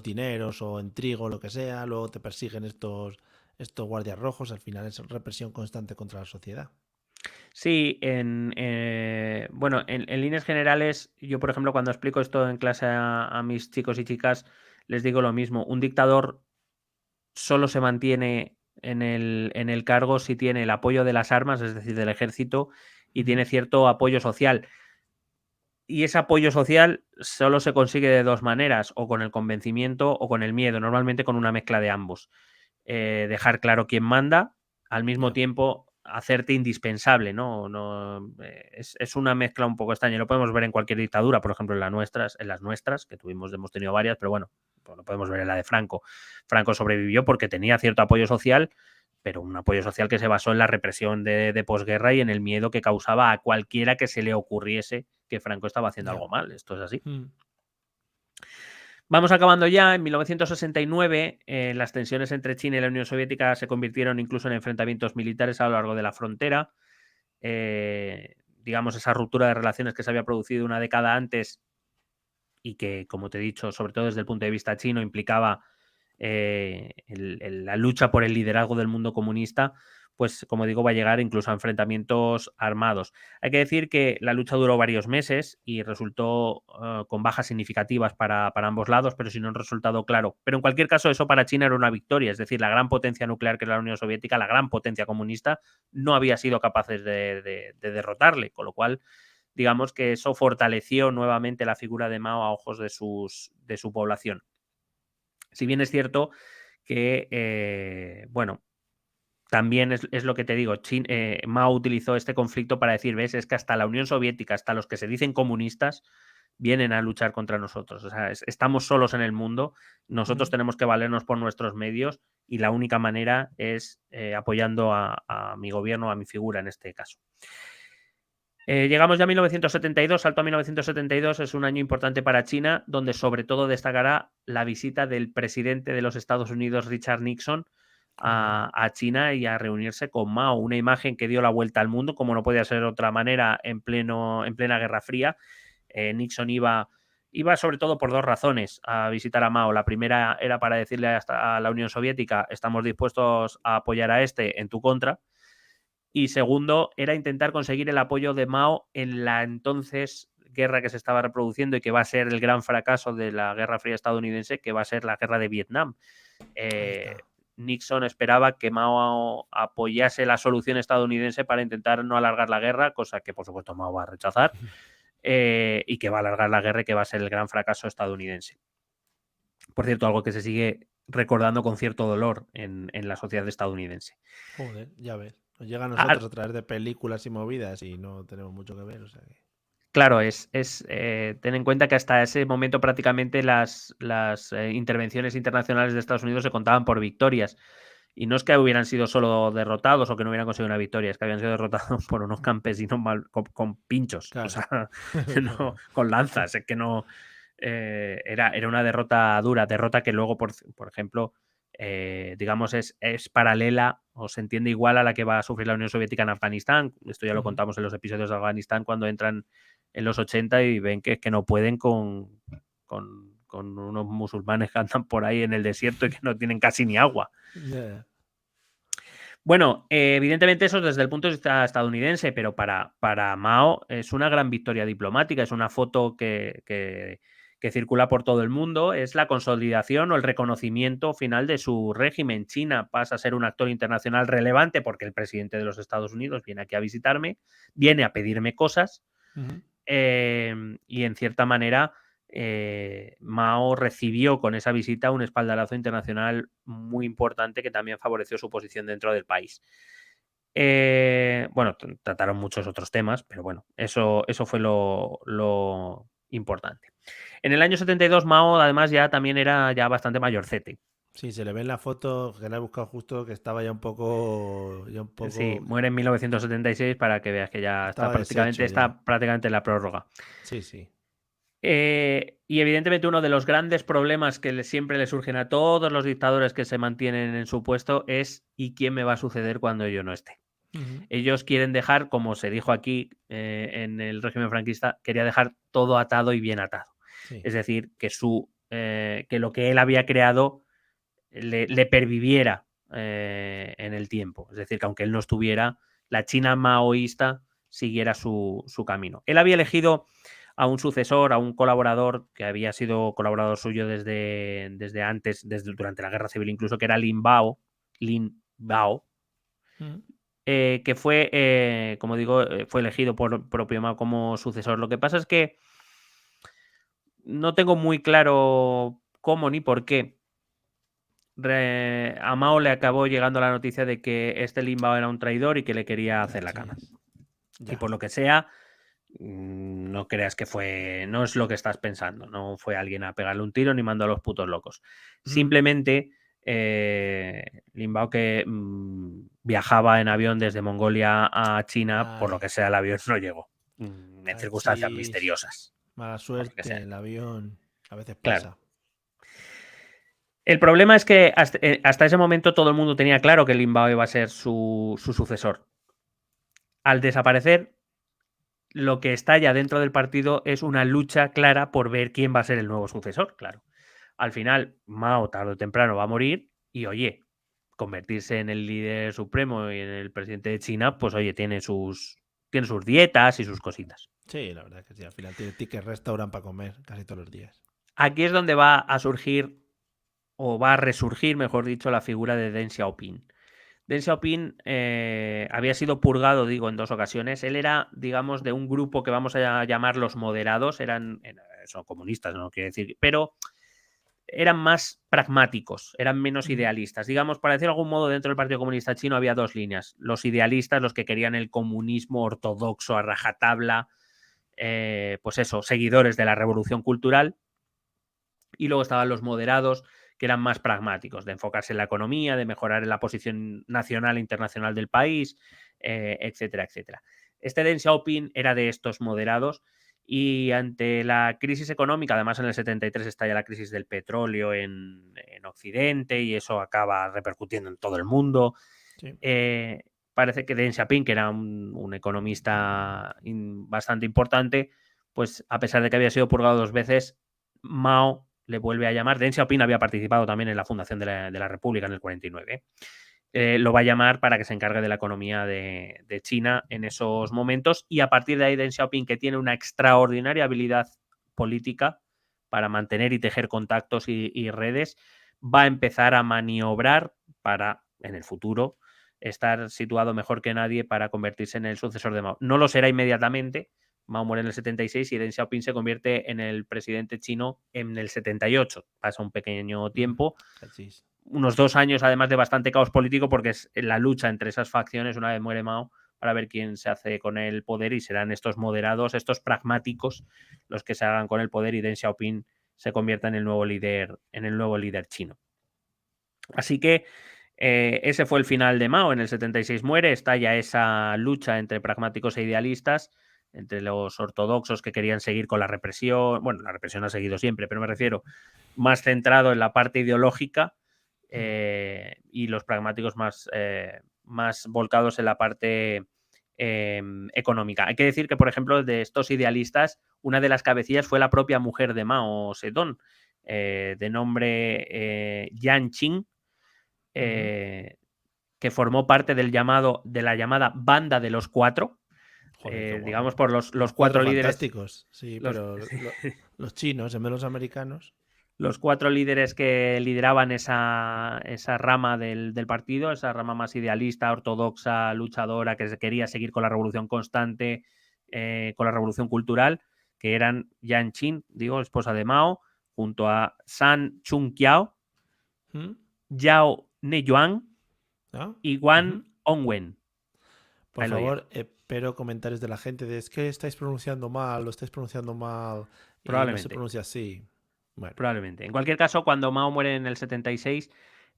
dineros o en trigo, lo que sea, luego te persiguen estos guardias rojos, al final es represión constante contra la sociedad. Sí, bueno, en líneas generales, yo, por ejemplo, cuando explico esto en clase a mis chicos y chicas, les digo lo mismo. Un dictador solo se mantiene en el cargo si tiene el apoyo de las armas, es decir, del ejército, y tiene cierto apoyo social. Y ese apoyo social solo se consigue de dos maneras, o con el convencimiento o con el miedo, normalmente con una mezcla de ambos. Dejar claro quién manda, al mismo Ya. tiempo hacerte indispensable, ¿no? Es una mezcla un poco extraña. Lo podemos ver en cualquier dictadura, por ejemplo, en las nuestras, que hemos tenido varias, pero bueno, pues lo podemos ver en la de Franco. Franco sobrevivió porque tenía cierto apoyo social, pero un apoyo social que se basó en la represión de posguerra y en el miedo que causaba a cualquiera que se le ocurriese que Franco estaba haciendo Ya. algo mal. Esto es así. Mm. Vamos acabando ya. En 1969, las tensiones entre China y la Unión Soviética se convirtieron incluso en enfrentamientos militares a lo largo de la frontera. Digamos, esa ruptura de relaciones que se había producido una década antes y que, como te he dicho, sobre todo desde el punto de vista chino, implicaba la lucha por el liderazgo del mundo comunista, pues como digo, va a llegar incluso a enfrentamientos armados. Hay que decir que la lucha duró varios meses y resultó con bajas significativas para ambos lados, pero sin un resultado claro. Pero en cualquier caso, eso para China era una victoria, es decir, la gran potencia nuclear que era la Unión Soviética, la gran potencia comunista, no había sido capaces de derrotarle, con lo cual digamos que eso fortaleció nuevamente la figura de Mao a ojos de su población. Si bien es cierto que, bueno, también es lo que te digo, Mao utilizó este conflicto para decir, ves, es que hasta la Unión Soviética, hasta los que se dicen comunistas, vienen a luchar contra nosotros. O sea, estamos solos en el mundo, nosotros tenemos que valernos por nuestros medios y la única manera es apoyando a mi gobierno, a mi figura en este caso. Llegamos ya a 1972, salto a 1972, es un año importante para China, donde sobre todo destacará la visita del presidente de los Estados Unidos, Richard Nixon, a China y a reunirse con Mao, una imagen que dio la vuelta al mundo, como no podía ser de otra manera en plena Guerra Fría. Nixon iba sobre todo por dos razones a visitar a Mao. La primera era para decirle a la Unión Soviética, estamos dispuestos a apoyar a este en tu contra. Y segundo, era intentar conseguir el apoyo de Mao en la entonces guerra que se estaba reproduciendo y que va a ser el gran fracaso de la Guerra Fría estadounidense, que va a ser la guerra de Vietnam. Nixon esperaba que Mao apoyase la solución estadounidense para intentar no alargar la guerra, cosa que por supuesto Mao va a rechazar, y que va a alargar la guerra y que va a ser el gran fracaso estadounidense. Por cierto, algo que se sigue recordando con cierto dolor en la sociedad estadounidense. Joder, ya ves. Nos llega a nosotros a través de películas y movidas y no tenemos mucho que ver. O sea que... Claro, ten en cuenta que hasta ese momento prácticamente las intervenciones internacionales de Estados Unidos se contaban por victorias. Y no es que hubieran sido solo derrotados o que no hubieran conseguido una victoria, es que habían sido derrotados por unos campesinos con pinchos, claro. O sea, no, con lanzas. Es que no. Era una derrota dura, derrota que luego, por ejemplo, digamos, es paralela o se entiende igual a la que va a sufrir la Unión Soviética en Afganistán. Esto ya lo contamos en los episodios de Afganistán cuando entran en los 80 y ven que no pueden con unos musulmanes que andan por ahí en el desierto y que no tienen casi ni agua. Yeah. Bueno, evidentemente eso desde el punto de vista estadounidense, pero para Mao es una gran victoria diplomática, es una foto que circula por todo el mundo, es la consolidación o el reconocimiento final de su régimen. China pasa a ser un actor internacional relevante porque el presidente de los Estados Unidos viene aquí a visitarme, viene a pedirme cosas, y en cierta manera Mao recibió con esa visita un espaldarazo internacional muy importante que también favoreció su posición dentro del país. Bueno, trataron muchos otros temas, pero bueno, eso fue lo importante. En el año 72 Mao además ya también era ya bastante mayorcete. Sí, se le ve en la foto que la he buscado justo que estaba ya un poco... Sí, muere en 1976 para que veas que ya está prácticamente en la prórroga. Sí, sí. Y evidentemente uno de los grandes problemas que siempre le surgen a todos los dictadores que se mantienen en su puesto es ¿y quién me va a suceder cuando yo no esté? Ellos quieren dejar, como se dijo aquí en el régimen franquista, quería dejar todo atado y bien atado. Sí. Es decir, que lo que él había creado le perviviera en el tiempo. Es decir, que aunque él no estuviera, la China maoísta siguiera su camino. Él había elegido a un sucesor, a un colaborador que había sido colaborador suyo desde antes, durante la Guerra Civil incluso, que era Lin Bao, que fue, como digo, fue elegido por propio Mao como sucesor. Lo que pasa es que no tengo muy claro cómo ni por qué a Mao le acabó llegando la noticia de que este Lin Bao era un traidor y que le quería hacer la cama. Y por lo que sea, no creas que no es lo que estás pensando, no fue alguien a pegarle un tiro ni mandó a los putos locos. Simplemente Lin Bao que viajaba en avión desde Mongolia a China, por lo que sea el avión no llegó, en circunstancias misteriosas. Mala suerte, el avión a veces pasa. Claro. El problema es que hasta ese momento todo el mundo tenía claro que Lin Bao iba a ser su sucesor. Al desaparecer, lo que estalla dentro del partido es una lucha clara por ver quién va a ser el nuevo sucesor, claro. Al final, Mao tarde o temprano va a morir y, oye, convertirse en el líder supremo y en el presidente de China, pues, oye, tiene sus dietas y sus cositas. Sí, la verdad que sí. Al final tiene ticket restaurant para comer casi todos los días. Aquí es donde va a surgir, o va a resurgir, mejor dicho, la figura de Deng Xiaoping. Deng Xiaoping había sido purgado, digo, en 2 ocasiones. Él era, digamos, de un grupo que vamos a llamar los moderados. Son comunistas, no quiero decir, pero eran más pragmáticos, eran menos idealistas. Digamos, para decir de algún modo, dentro del Partido Comunista Chino había 2 líneas. Los idealistas, los que querían el comunismo ortodoxo a rajatabla, pues eso, seguidores de la revolución cultural. Y luego estaban los moderados, que eran más pragmáticos, de enfocarse en la economía, de mejorar en la posición nacional e internacional del país, etcétera, etcétera. Este Deng Xiaoping era de estos moderados y ante la crisis económica, además en el 73 estalla la crisis del petróleo en Occidente y eso acaba repercutiendo en todo el mundo. Sí. Parece que Deng Xiaoping, que era un economista bastante importante, pues a pesar de que había sido purgado 2 veces, Mao le vuelve a llamar. Deng Xiaoping había participado también en la fundación de la República en el 49. Lo va a llamar para que se encargue de la economía de China en esos momentos y a partir de ahí Deng Xiaoping, que tiene una extraordinaria habilidad política para mantener y tejer contactos y redes, va a empezar a maniobrar para, en el futuro, estar situado mejor que nadie para convertirse en el sucesor de Mao. No lo será inmediatamente. Mao muere en el 76 y Deng Xiaoping se convierte en el presidente chino en el 78. Pasa un pequeño tiempo, unos 2 años además de bastante caos político porque es la lucha entre esas facciones una vez muere Mao para ver quién se hace con el poder y serán estos moderados, estos pragmáticos los que se hagan con el poder y Deng Xiaoping se convierta en el nuevo líder chino. Así que ese fue el final de Mao. En el 76 muere, estalla esa lucha entre pragmáticos e idealistas, entre los ortodoxos que querían seguir con la represión. Bueno, la represión ha seguido siempre, pero me refiero más centrado en la parte ideológica y los pragmáticos más volcados en la parte económica. Hay que decir que, por ejemplo, de estos idealistas, una de las cabecillas fue la propia mujer de Mao Zedong, de nombre Yan Qing, que formó parte de la llamada Banda de los Cuatro. Joder, digamos por los cuatro líderes fantásticos, sí, pero los chinos en vez de los americanos. Los 4 líderes que lideraban esa rama del partido, esa rama más idealista, ortodoxa, luchadora, que quería seguir con la revolución constante, con la revolución cultural, que eran Yan Qing, esposa de Mao, junto a San Chunqiao, Yao Neyuan y Wang Hongwen. Por favor, espero comentarios de la gente de es que estáis pronunciando mal, lo estáis pronunciando mal. Probablemente. Y no se pronuncia así. Bueno. Probablemente. En cualquier caso, cuando Mao muere en el 76,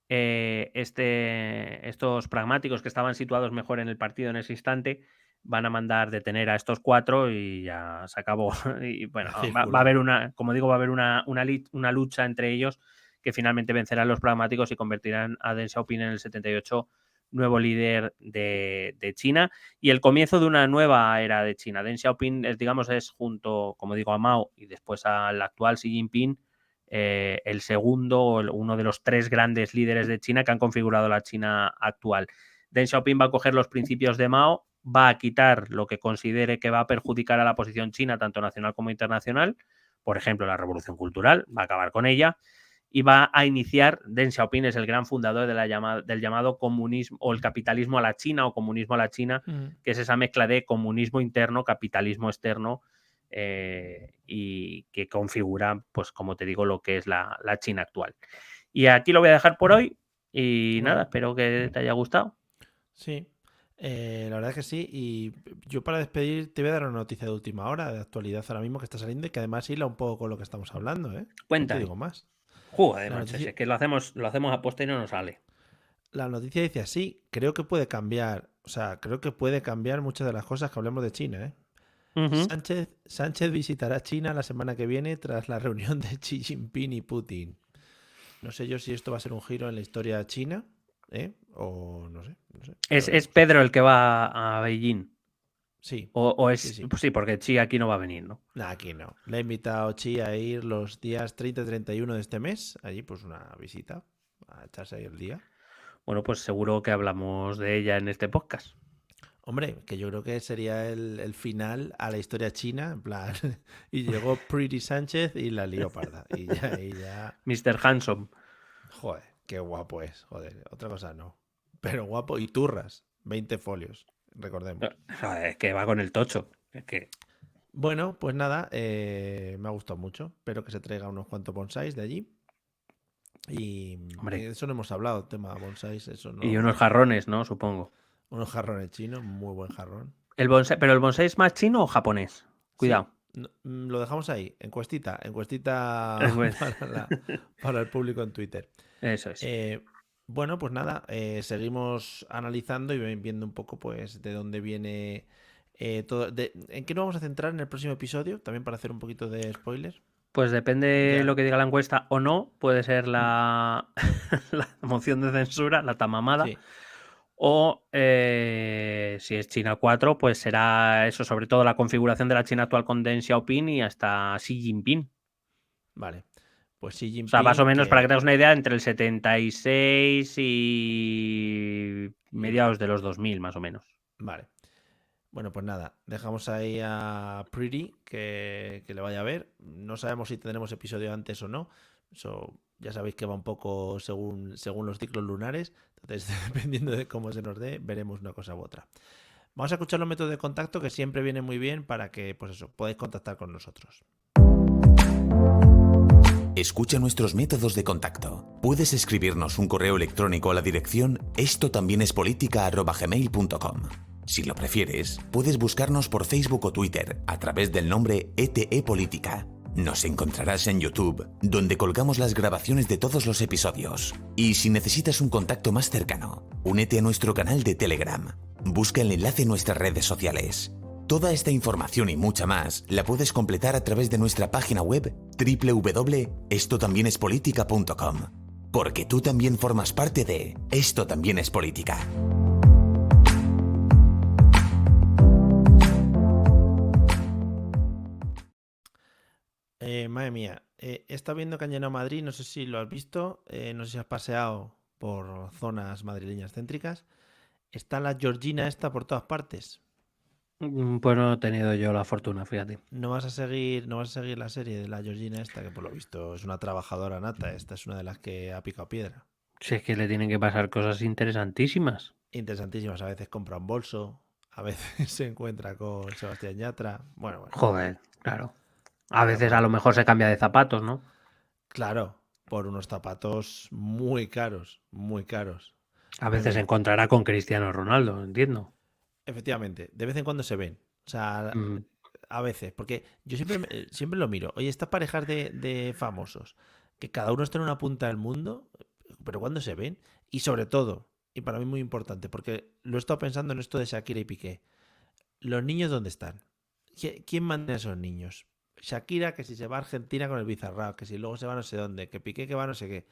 estos pragmáticos que estaban situados mejor en el partido en ese instante van a mandar detener a estos 4 y ya se acabó. Y bueno, va a haber una lucha entre ellos que finalmente vencerán los pragmáticos y convertirán a Deng Xiaoping en el 78 nuevo líder de China y el comienzo de una nueva era de China. Deng Xiaoping, es junto, como digo, a Mao y después al actual Xi Jinping, el segundo, uno de los 3 grandes líderes de China que han configurado la China actual. Deng Xiaoping va a coger los principios de Mao, va a quitar lo que considere que va a perjudicar a la posición china, tanto nacional como internacional, por ejemplo, la revolución cultural, va a acabar con ella, y va a iniciar, Deng Xiaoping es el gran fundador del llamado comunismo o el capitalismo a la China o comunismo a la China, que es esa mezcla de comunismo interno, capitalismo externo, y que configura, pues como te digo, lo que es la China actual. Y aquí lo voy a dejar por hoy y nada, espero que te haya gustado. Sí, la verdad es que sí. Y yo para despedir te voy a dar una noticia de última hora, de actualidad ahora mismo que está saliendo y que además hila un poco con lo que estamos hablando, ¿eh? Cuenta. No te digo más. Joder, macho, es que lo hacemos a posta y no nos sale. La noticia dice así, creo que puede cambiar, muchas de las cosas que hablemos de China, ¿eh? Sánchez visitará China la semana que viene tras la reunión de Xi Jinping y Putin. No sé yo si esto va a ser un giro en la historia china, o no sé. Es Pedro el que va a Beijing. Sí. O es, sí. Pues sí, porque Xi aquí no va a venir, ¿no? Nah, aquí no. Le ha invitado Xi a ir los días 30 y 31 de este mes. Allí, pues una visita. A echarse ahí el día. Bueno, pues seguro que hablamos de ella en este podcast. Hombre, que yo creo que sería el final a la historia china, en plan. Y llegó Pretty Sánchez y la lió parda. Y ya. Mr. Handsome. Joder, qué guapo es. Joder, otra cosa no. Pero guapo. Y turras. 20 folios. Recordemos. Es que va con el tocho. Es que... Bueno, pues nada, me ha gustado mucho. Espero que se traiga unos cuantos bonsáis de allí. Y Hombre. eso no hemos hablado, tema bonsáis, eso no. Y unos jarrones, ¿no? Supongo. Unos jarrones chinos, muy buen jarrón. ¿Pero el bonsai es más chino o japonés? Cuidado. Sí, lo dejamos ahí, encuestita para el público en Twitter. Eso es. Bueno, pues nada, seguimos analizando y viendo un poco pues de dónde viene ¿En qué nos vamos a centrar en el próximo episodio? También para hacer un poquito de spoiler. Pues depende de Ya. lo que diga la encuesta o no, puede ser la, la moción de censura, la tamamada, Sí, o si es China 4, pues será eso, sobre todo la configuración de la China actual con Deng Xiaoping y hasta Xi Jinping. vale. Pues Xi O sea, más o Jinping, menos, para que que... tengas una idea, entre el 76 y mediados de los 2000, más o menos. Vale. Bueno, pues nada, dejamos ahí a Pretty que le vaya a ver. No sabemos si tendremos episodio antes o no. Eso ya sabéis que va un poco según los ciclos lunares. Entonces, dependiendo de cómo se nos dé, veremos una cosa u otra. Vamos a escuchar los métodos de contacto que siempre vienen muy bien para que, pues eso, podáis contactar con nosotros. Escucha nuestros métodos de contacto. Puedes escribirnos un correo electrónico a la dirección estotambiénespolitica@gmail.com. Si lo prefieres, puedes buscarnos por Facebook o Twitter a través del nombre ETE Política. Nos encontrarás en YouTube, donde colgamos las grabaciones de todos los episodios. Y si necesitas un contacto más cercano, únete a nuestro canal de Telegram. Busca el enlace en nuestras redes sociales. Toda esta información y mucha más la puedes completar a través de nuestra página web www.estotambiénespolitica.com. Porque tú también formas parte de Esto también es política. Madre mía, he estado viendo que han llenado Madrid, no sé si lo has visto, no sé si has paseado por zonas madrileñas céntricas. Está la Georgina esta por todas partes. Pues no he tenido yo la fortuna, fíjate. No vas a seguir la serie de la Georgina esta, que por lo visto es una trabajadora nata. Esta es una de las que ha picado piedra. Si es que le tienen que pasar cosas interesantísimas. Interesantísimas. A veces compra un bolso, a veces se encuentra con Sebastián Yatra. Bueno. Joder, claro. A veces Bueno. a lo mejor se cambia de zapatos, ¿no? Claro, por unos zapatos muy caros, muy caros. A Madre veces se mía. encontrará con Cristiano Ronaldo, entiendo. Efectivamente, de vez en cuando se ven. O sea, Mm. a veces, porque yo siempre lo miro. Oye, estas parejas de famosos, que cada uno está en una punta del mundo, pero ¿cuándo se ven? Y sobre todo, y para mí muy importante, porque lo he estado pensando en esto de Shakira y Piqué. ¿Los niños dónde están? ¿Quién manda a esos niños? Shakira, que si se va a Argentina con el Bizarrap, que si luego se va no sé dónde, que Piqué que va no sé qué.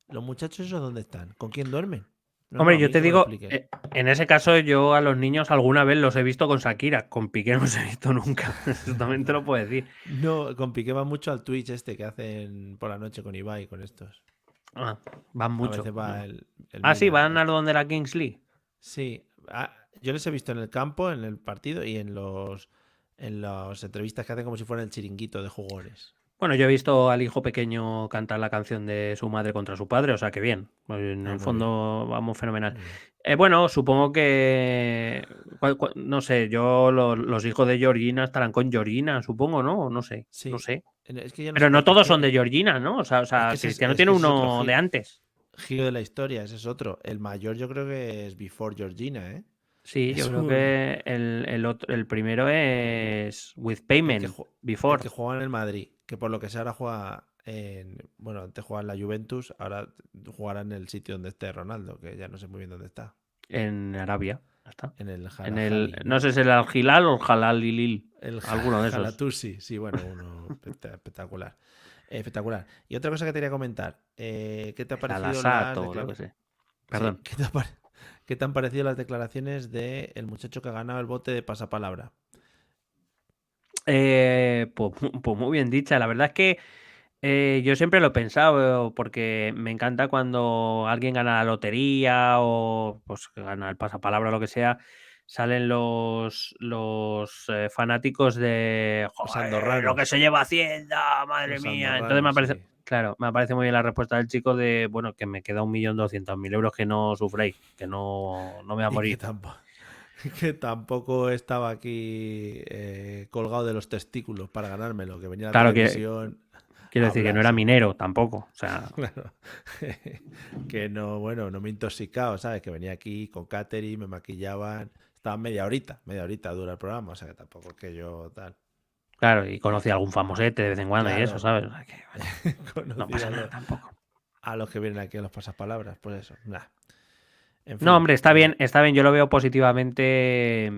¿Los muchachos esos dónde están? ¿Con quién duermen? No, Hombre, a yo mí te que me lo digo, expliques. en ese caso yo a los niños alguna vez los he visto con Shakira, con Piqué no los he visto nunca. Eso también te lo puedo decir. No, con Piqué va mucho al Twitch este que hacen por la noche con Ibai y con estos. Ah, van A mucho. veces va el Ah, sí, Mina. van a donde la Kings League. Sí, yo les he visto en el campo, en el partido y en las entrevistas que hacen como si fuera el chiringuito de jugadores. Bueno, yo he visto al hijo pequeño cantar la canción de su madre contra su padre, o sea que bien. En el Muy bien, fondo vamos fenomenal. muy bien. Bueno, supongo que. No sé, los hijos de Georgina estarán con Georgina, supongo, ¿no? No sé, no Sí, sé. es que ya no Pero sé no por qué. todos son de Georgina, ¿no? O Es sea, que ese es, Cristiano es tiene que ese es otro uno de antes. giro de la historia, ese es otro. El mayor yo creo que es Before Georgina, ¿eh? Sí, yo Es creo un... que el primero es With El que, Payment, ju- el Before. que juega en el Madrid, que por lo que sea ahora juega en... Bueno, antes jugaba en la Juventus, ahora jugará en el sitio donde esté Ronaldo, que ya no sé muy bien dónde está. En Arabia. Ya está. En el En el. Jalajali, No ¿no? sé si es el Al-Hilal o el Jalalilil. El Alguno de esos. Jalatusi, sí, bueno, uno espectacular. Espectacular. Y otra cosa que te quería comentar, ¿qué te ha parecido las Alasato, yo qué sé. Sí, Perdón. ¿qué te han parecido las declaraciones del muchacho que ha ganado el bote de pasapalabra? Pues muy bien dicha. La verdad es que yo siempre lo he pensado porque me encanta cuando alguien gana la lotería o pues que gana el pasapalabra o lo que sea, salen los fanáticos de Los "Joder, lo que andorranos. se lleva Hacienda, madre Los mía". Entonces andorranos, sí. me parece muy bien la respuesta del chico de, bueno, que me queda 1.200.000 euros que no sufréis, que no me voy a Y que morir. tampoco, que tampoco estaba aquí colgado de los testículos para ganármelo, que venía a la Claro que televisión quiero a decir que no hablar, era sí. minero tampoco. O sea, Claro. Que no, bueno, no me he intoxicado, ¿sabes? Que venía aquí con catering, me maquillaban. Estaba media horita dura el programa, o sea que tampoco es que yo tal. claro, y conocí a algún famosete de vez en cuando y eso, Claro, ¿sabes? O sea que, bueno, no conocí pasa nada tampoco. a los que vienen aquí a los pasapalabras, pues eso, nada. En No, fin, hombre, está bien, yo lo veo positivamente.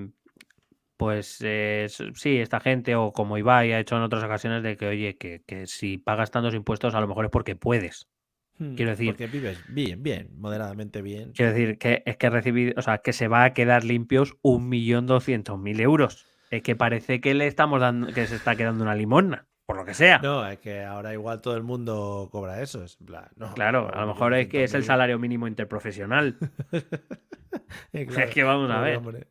Pues sí, esta gente, o como Ibai ha hecho en otras ocasiones, de que, oye, que si pagas tantos impuestos, a lo mejor es porque puedes. Quiero decir, Porque vives bien, moderadamente bien. quiero Sí. decir que es que recibir, o sea, que se va a quedar limpios 1.200.000 euros. Es que parece que le estamos dando, que se está quedando una limosna, por lo que sea. No, es que ahora igual todo el mundo cobra eso. Es en plan, no, Claro, a lo mejor es que es el 1.200.000. salario mínimo interprofesional. Es Claro, que vamos a pobre ver. hombre.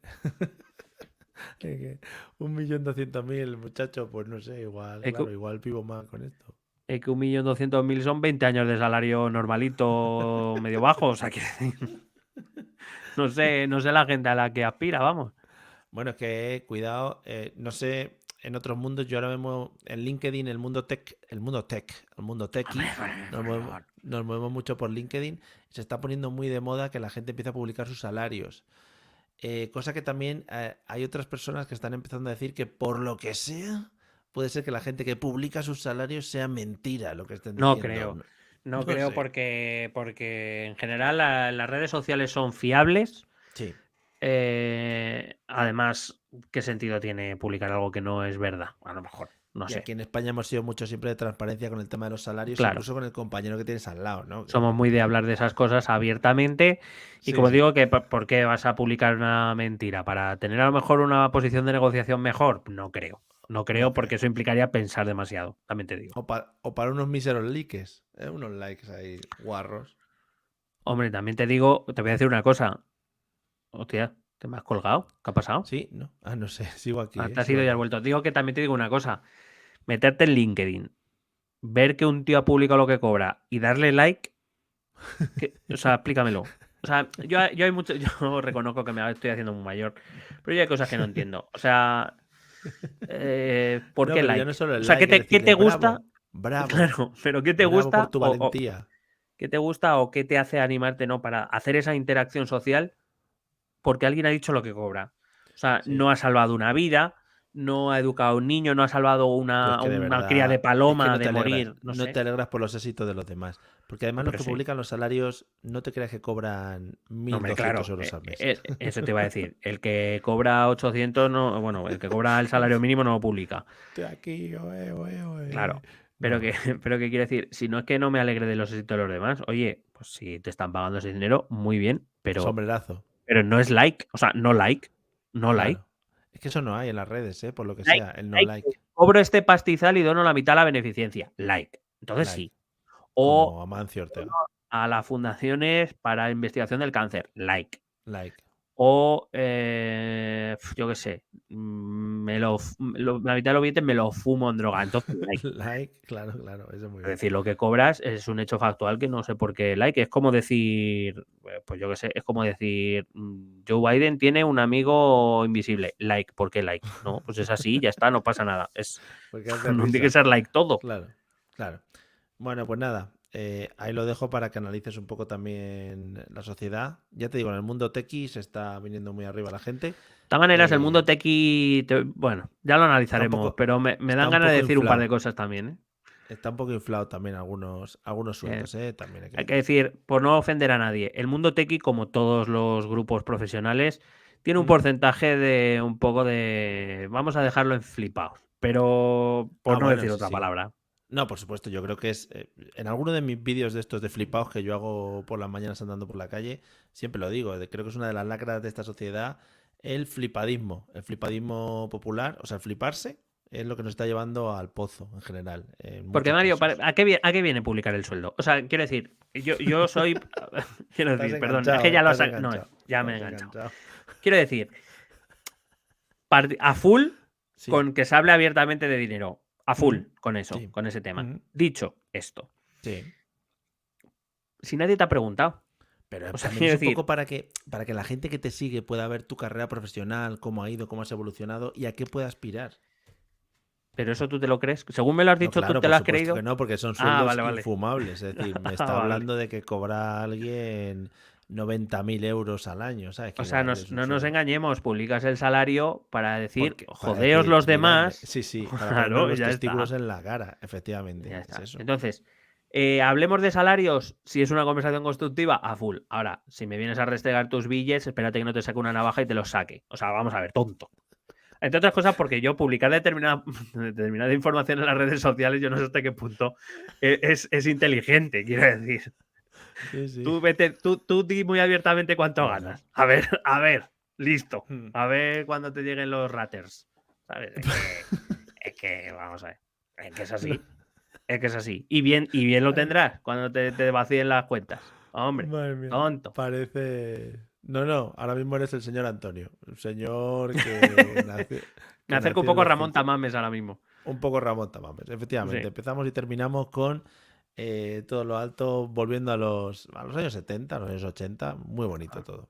Es que 1.200.000, muchacho, pues no sé, igual, Es que, claro, igual vivo más con esto. es que 1.200.000 son 20 años de salario normalito, medio bajo. O sea, que no sé la gente a la que aspira, vamos. Bueno, es que cuidado, no sé, en otros mundos, yo ahora mismo en LinkedIn, el mundo techie, nos movemos mucho por LinkedIn, se está poniendo muy de moda que la gente empieza a publicar sus salarios. Cosa que también hay otras personas que están empezando a decir que por lo que sea, puede ser que la gente que publica sus salarios sea mentira lo que estén No diciendo. creo. No No creo sé. porque en general las redes sociales son fiables. Sí. Además, ¿qué sentido tiene publicar algo que no es verdad? A lo mejor, no Y sé. aquí en España hemos sido mucho siempre de transparencia con el tema de los salarios, Claro, incluso con el compañero que tienes al lado, ¿no? somos muy de hablar de esas cosas abiertamente. Y Sí, como sí. digo, que ¿por qué vas a publicar una mentira? ¿Para tener a lo mejor una posición de negociación mejor? No creo. No creo No porque creo. eso implicaría pensar demasiado, también te digo. O para unos míseros likes, unos likes ahí, guarros. Hombre, también te digo, te voy a decir una cosa. Hostia, ¿te me has colgado? ¿Qué ha pasado? Sí, ¿no? Ah, no sé, sigo aquí, Te has sigo ido y has aquí. vuelto. Digo que también te digo una cosa. Meterte en LinkedIn, ver que un tío ha publicado lo que cobra y darle like, o sea, explícamelo. O sea, yo hay mucho, yo reconozco que me estoy haciendo muy mayor, pero yo hay cosas que no entiendo. O sea, ¿por No, qué pero ya no like? solo O el sea, like, es ¿qué decirle, te gusta? bravo, bravo, Claro, pero ¿qué te bravo por gusta? tu valentía. ¿Qué te gusta o qué te hace animarte, no? Para hacer esa interacción social porque alguien ha dicho lo que cobra. O sea, Sí. no ha salvado una vida, no ha educado a un niño, no ha salvado Tú es que de una cría de verdad, es que paloma no te de alegras, morir, no no te sé. alegras por los éxitos de los demás. Porque además los Pero que sí. publican los salarios, no te creas que cobran No, hombre, 1.200 claro, euros al mes. eso te iba a decir. El que cobra 800, no, bueno, el que cobra el salario mínimo no lo publica. Estoy aquí, oe, oe, oe. Claro. Pero No, que, pero qué quiere decir, si no es que no me alegre de los éxitos de los demás, oye, pues si te están pagando ese dinero, muy bien, pero sombrerazo. no es like, o sea, no like, no like. Claro. Es que eso no hay en las redes, por lo que Like, sea, el no like, like. cobro este pastizal y dono la mitad a la beneficencia. Like. Entonces Like. sí. O Como Amancio Ortega. a las fundaciones para investigación del cáncer. Like. Like. O yo qué sé. La mitad de los billetes me lo fumo en droga. Entonces, like. Like, claro, eso es muy Es bien. decir, lo que cobras es un hecho factual que no sé por qué like. Es como decir, pues yo qué sé, es como decir, Joe Biden tiene un amigo invisible. Like, ¿por qué like? No, pues es así, ya está, no pasa nada. Porque hace No tiene que risa. ser like todo. Claro, claro. Bueno, pues nada, ahí lo dejo para que analices un poco también la sociedad. Ya te digo, en el mundo techie se está viniendo muy arriba la gente. De todas maneras, el mundo Eh, techie, bueno, ya lo analizaremos, poco- pero me está dan un ganas de poco decir un par inflado. de cosas también, ¿eh? Está un poco inflado también algunos sueldos, también hay que Hay que decir. decir, por no ofender a nadie, el mundo techie, como todos los grupos profesionales, tiene un Mm. porcentaje de un poco de, vamos a dejarlo en flipados, pero por no Bueno, decir sí, otra sí. palabra. No, por supuesto, yo creo que es. En alguno de mis vídeos de estos de flipaos que yo hago por las mañanas andando por la calle, siempre lo digo, creo que es una de las lacras de esta sociedad, el flipadismo popular, o sea, el fliparse es lo que nos está llevando al pozo en general. En Porque muchos Mario, casos. ¿a qué viene publicar el sueldo? O sea, quiero decir, yo soy, quiero Estás decir, perdón, es que enganchado, ya lo estás has, no, enganchado. ya me he Estás enganchado. Quiero decir, a full Sí. con que se hable abiertamente de dinero. A full con eso, Sí. con ese tema. Ujú. Dicho esto, Sí. si nadie te ha preguntado. Pero O sea, también quiero es un decir, poco para que la gente que te sigue pueda ver tu carrera profesional, cómo ha ido, cómo has evolucionado y a qué puede aspirar. ¿pero eso tú te lo crees? Según me lo has No, dicho, ¿tú claro, te por lo has supuesto creído? que no, porque son Ah, sueldos vale. infumables. Es decir, me Ah, está vale. hablando de que cobra alguien 90.000 euros al año, ¿sabes? Que O sea, igual es un no nos sueldo. engañamos, publicas el salario para decir, Para jodeos decir, los miradme. demás. Sí, para Claro, ponernos los ya testículos está. en la cara, efectivamente. Ya Es está. eso. Entonces, hablemos de salarios si es una conversación constructiva, a full. Ahora, si me vienes a restregar tus billetes, espérate que no te saque una navaja y te los saque. O sea, vamos a ver, tonto. Entre otras cosas porque yo publicar determinada información en las redes sociales, yo no sé hasta qué punto es inteligente, quiero decir. Sí. Tú di muy abiertamente cuánto Bueno. ganas. A ver, listo. A ver cuando te lleguen los raters. ¿Sabes? Es que, vamos a ver. Es que es así. Es que es así. Y bien lo tendrás cuando te vacíen las cuentas. Hombre, Madre mía, tonto. parece... No, ahora mismo eres el señor Antonio. Un señor que nació... Me acerco un poco a Ramón Tamames ahora mismo. Un poco Ramón Tamames, efectivamente. Sí. Empezamos y terminamos con todo lo alto, volviendo a los años 70, a los años 80. Muy bonito todo.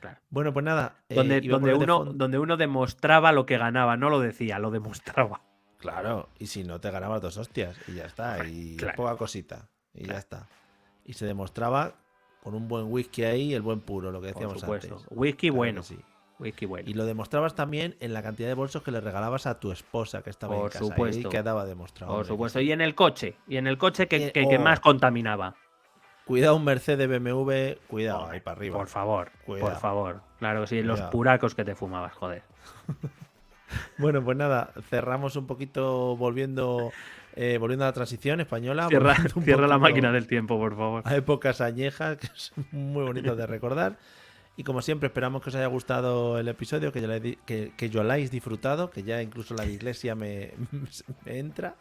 Claro. Bueno, pues nada. Donde uno demostraba lo que ganaba, no lo decía, lo demostraba. Claro, y si no te ganabas 2 hostias y ya está, y Claro. poca cosita, y ya está. Y se demostraba con un buen whisky ahí, el buen puro, lo que decíamos Por supuesto. antes. Whisky Claro bueno. que sí. Whisky bueno. Y lo demostrabas también en la cantidad de bolsos que le regalabas a tu esposa que estaba en Por casa. supuesto. Y quedaba demostrado. Por hombre, supuesto. que sí. Y en el coche que Oh. más contaminaba. Cuidado, un Mercedes BMW, cuidado, Hombre, ahí para arriba. Por favor, Cuidado. por favor. Claro que sí, los Cuidado. puracos que te fumabas, joder. Bueno, pues nada, cerramos un poquito volviendo a la transición española. Cierra volviendo un la poquito máquina del tiempo, por favor. a épocas añejas, que son muy bonitas de recordar. Y como siempre, esperamos que os haya gustado el episodio, que yo lo hayáis disfrutado, que ya incluso la iglesia me entra.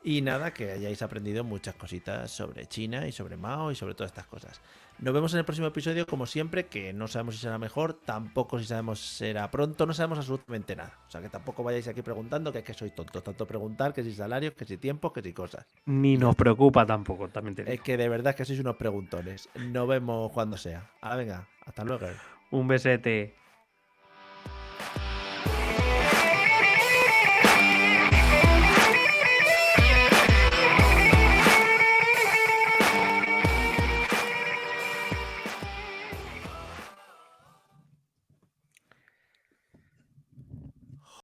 Y nada, que hayáis aprendido muchas cositas sobre China y sobre Mao y sobre todas estas cosas. Nos vemos en el próximo episodio, como siempre, que no sabemos si será mejor, tampoco si sabemos si será pronto, no sabemos absolutamente nada. O sea, que tampoco vayáis aquí preguntando, que es que sois tontos. Tanto preguntar que si salarios, que si tiempos, que si cosas. Ni nos preocupa tampoco, también te digo. Es que de verdad que sois unos preguntones. Nos vemos cuando sea. Venga, hasta luego. Un besete.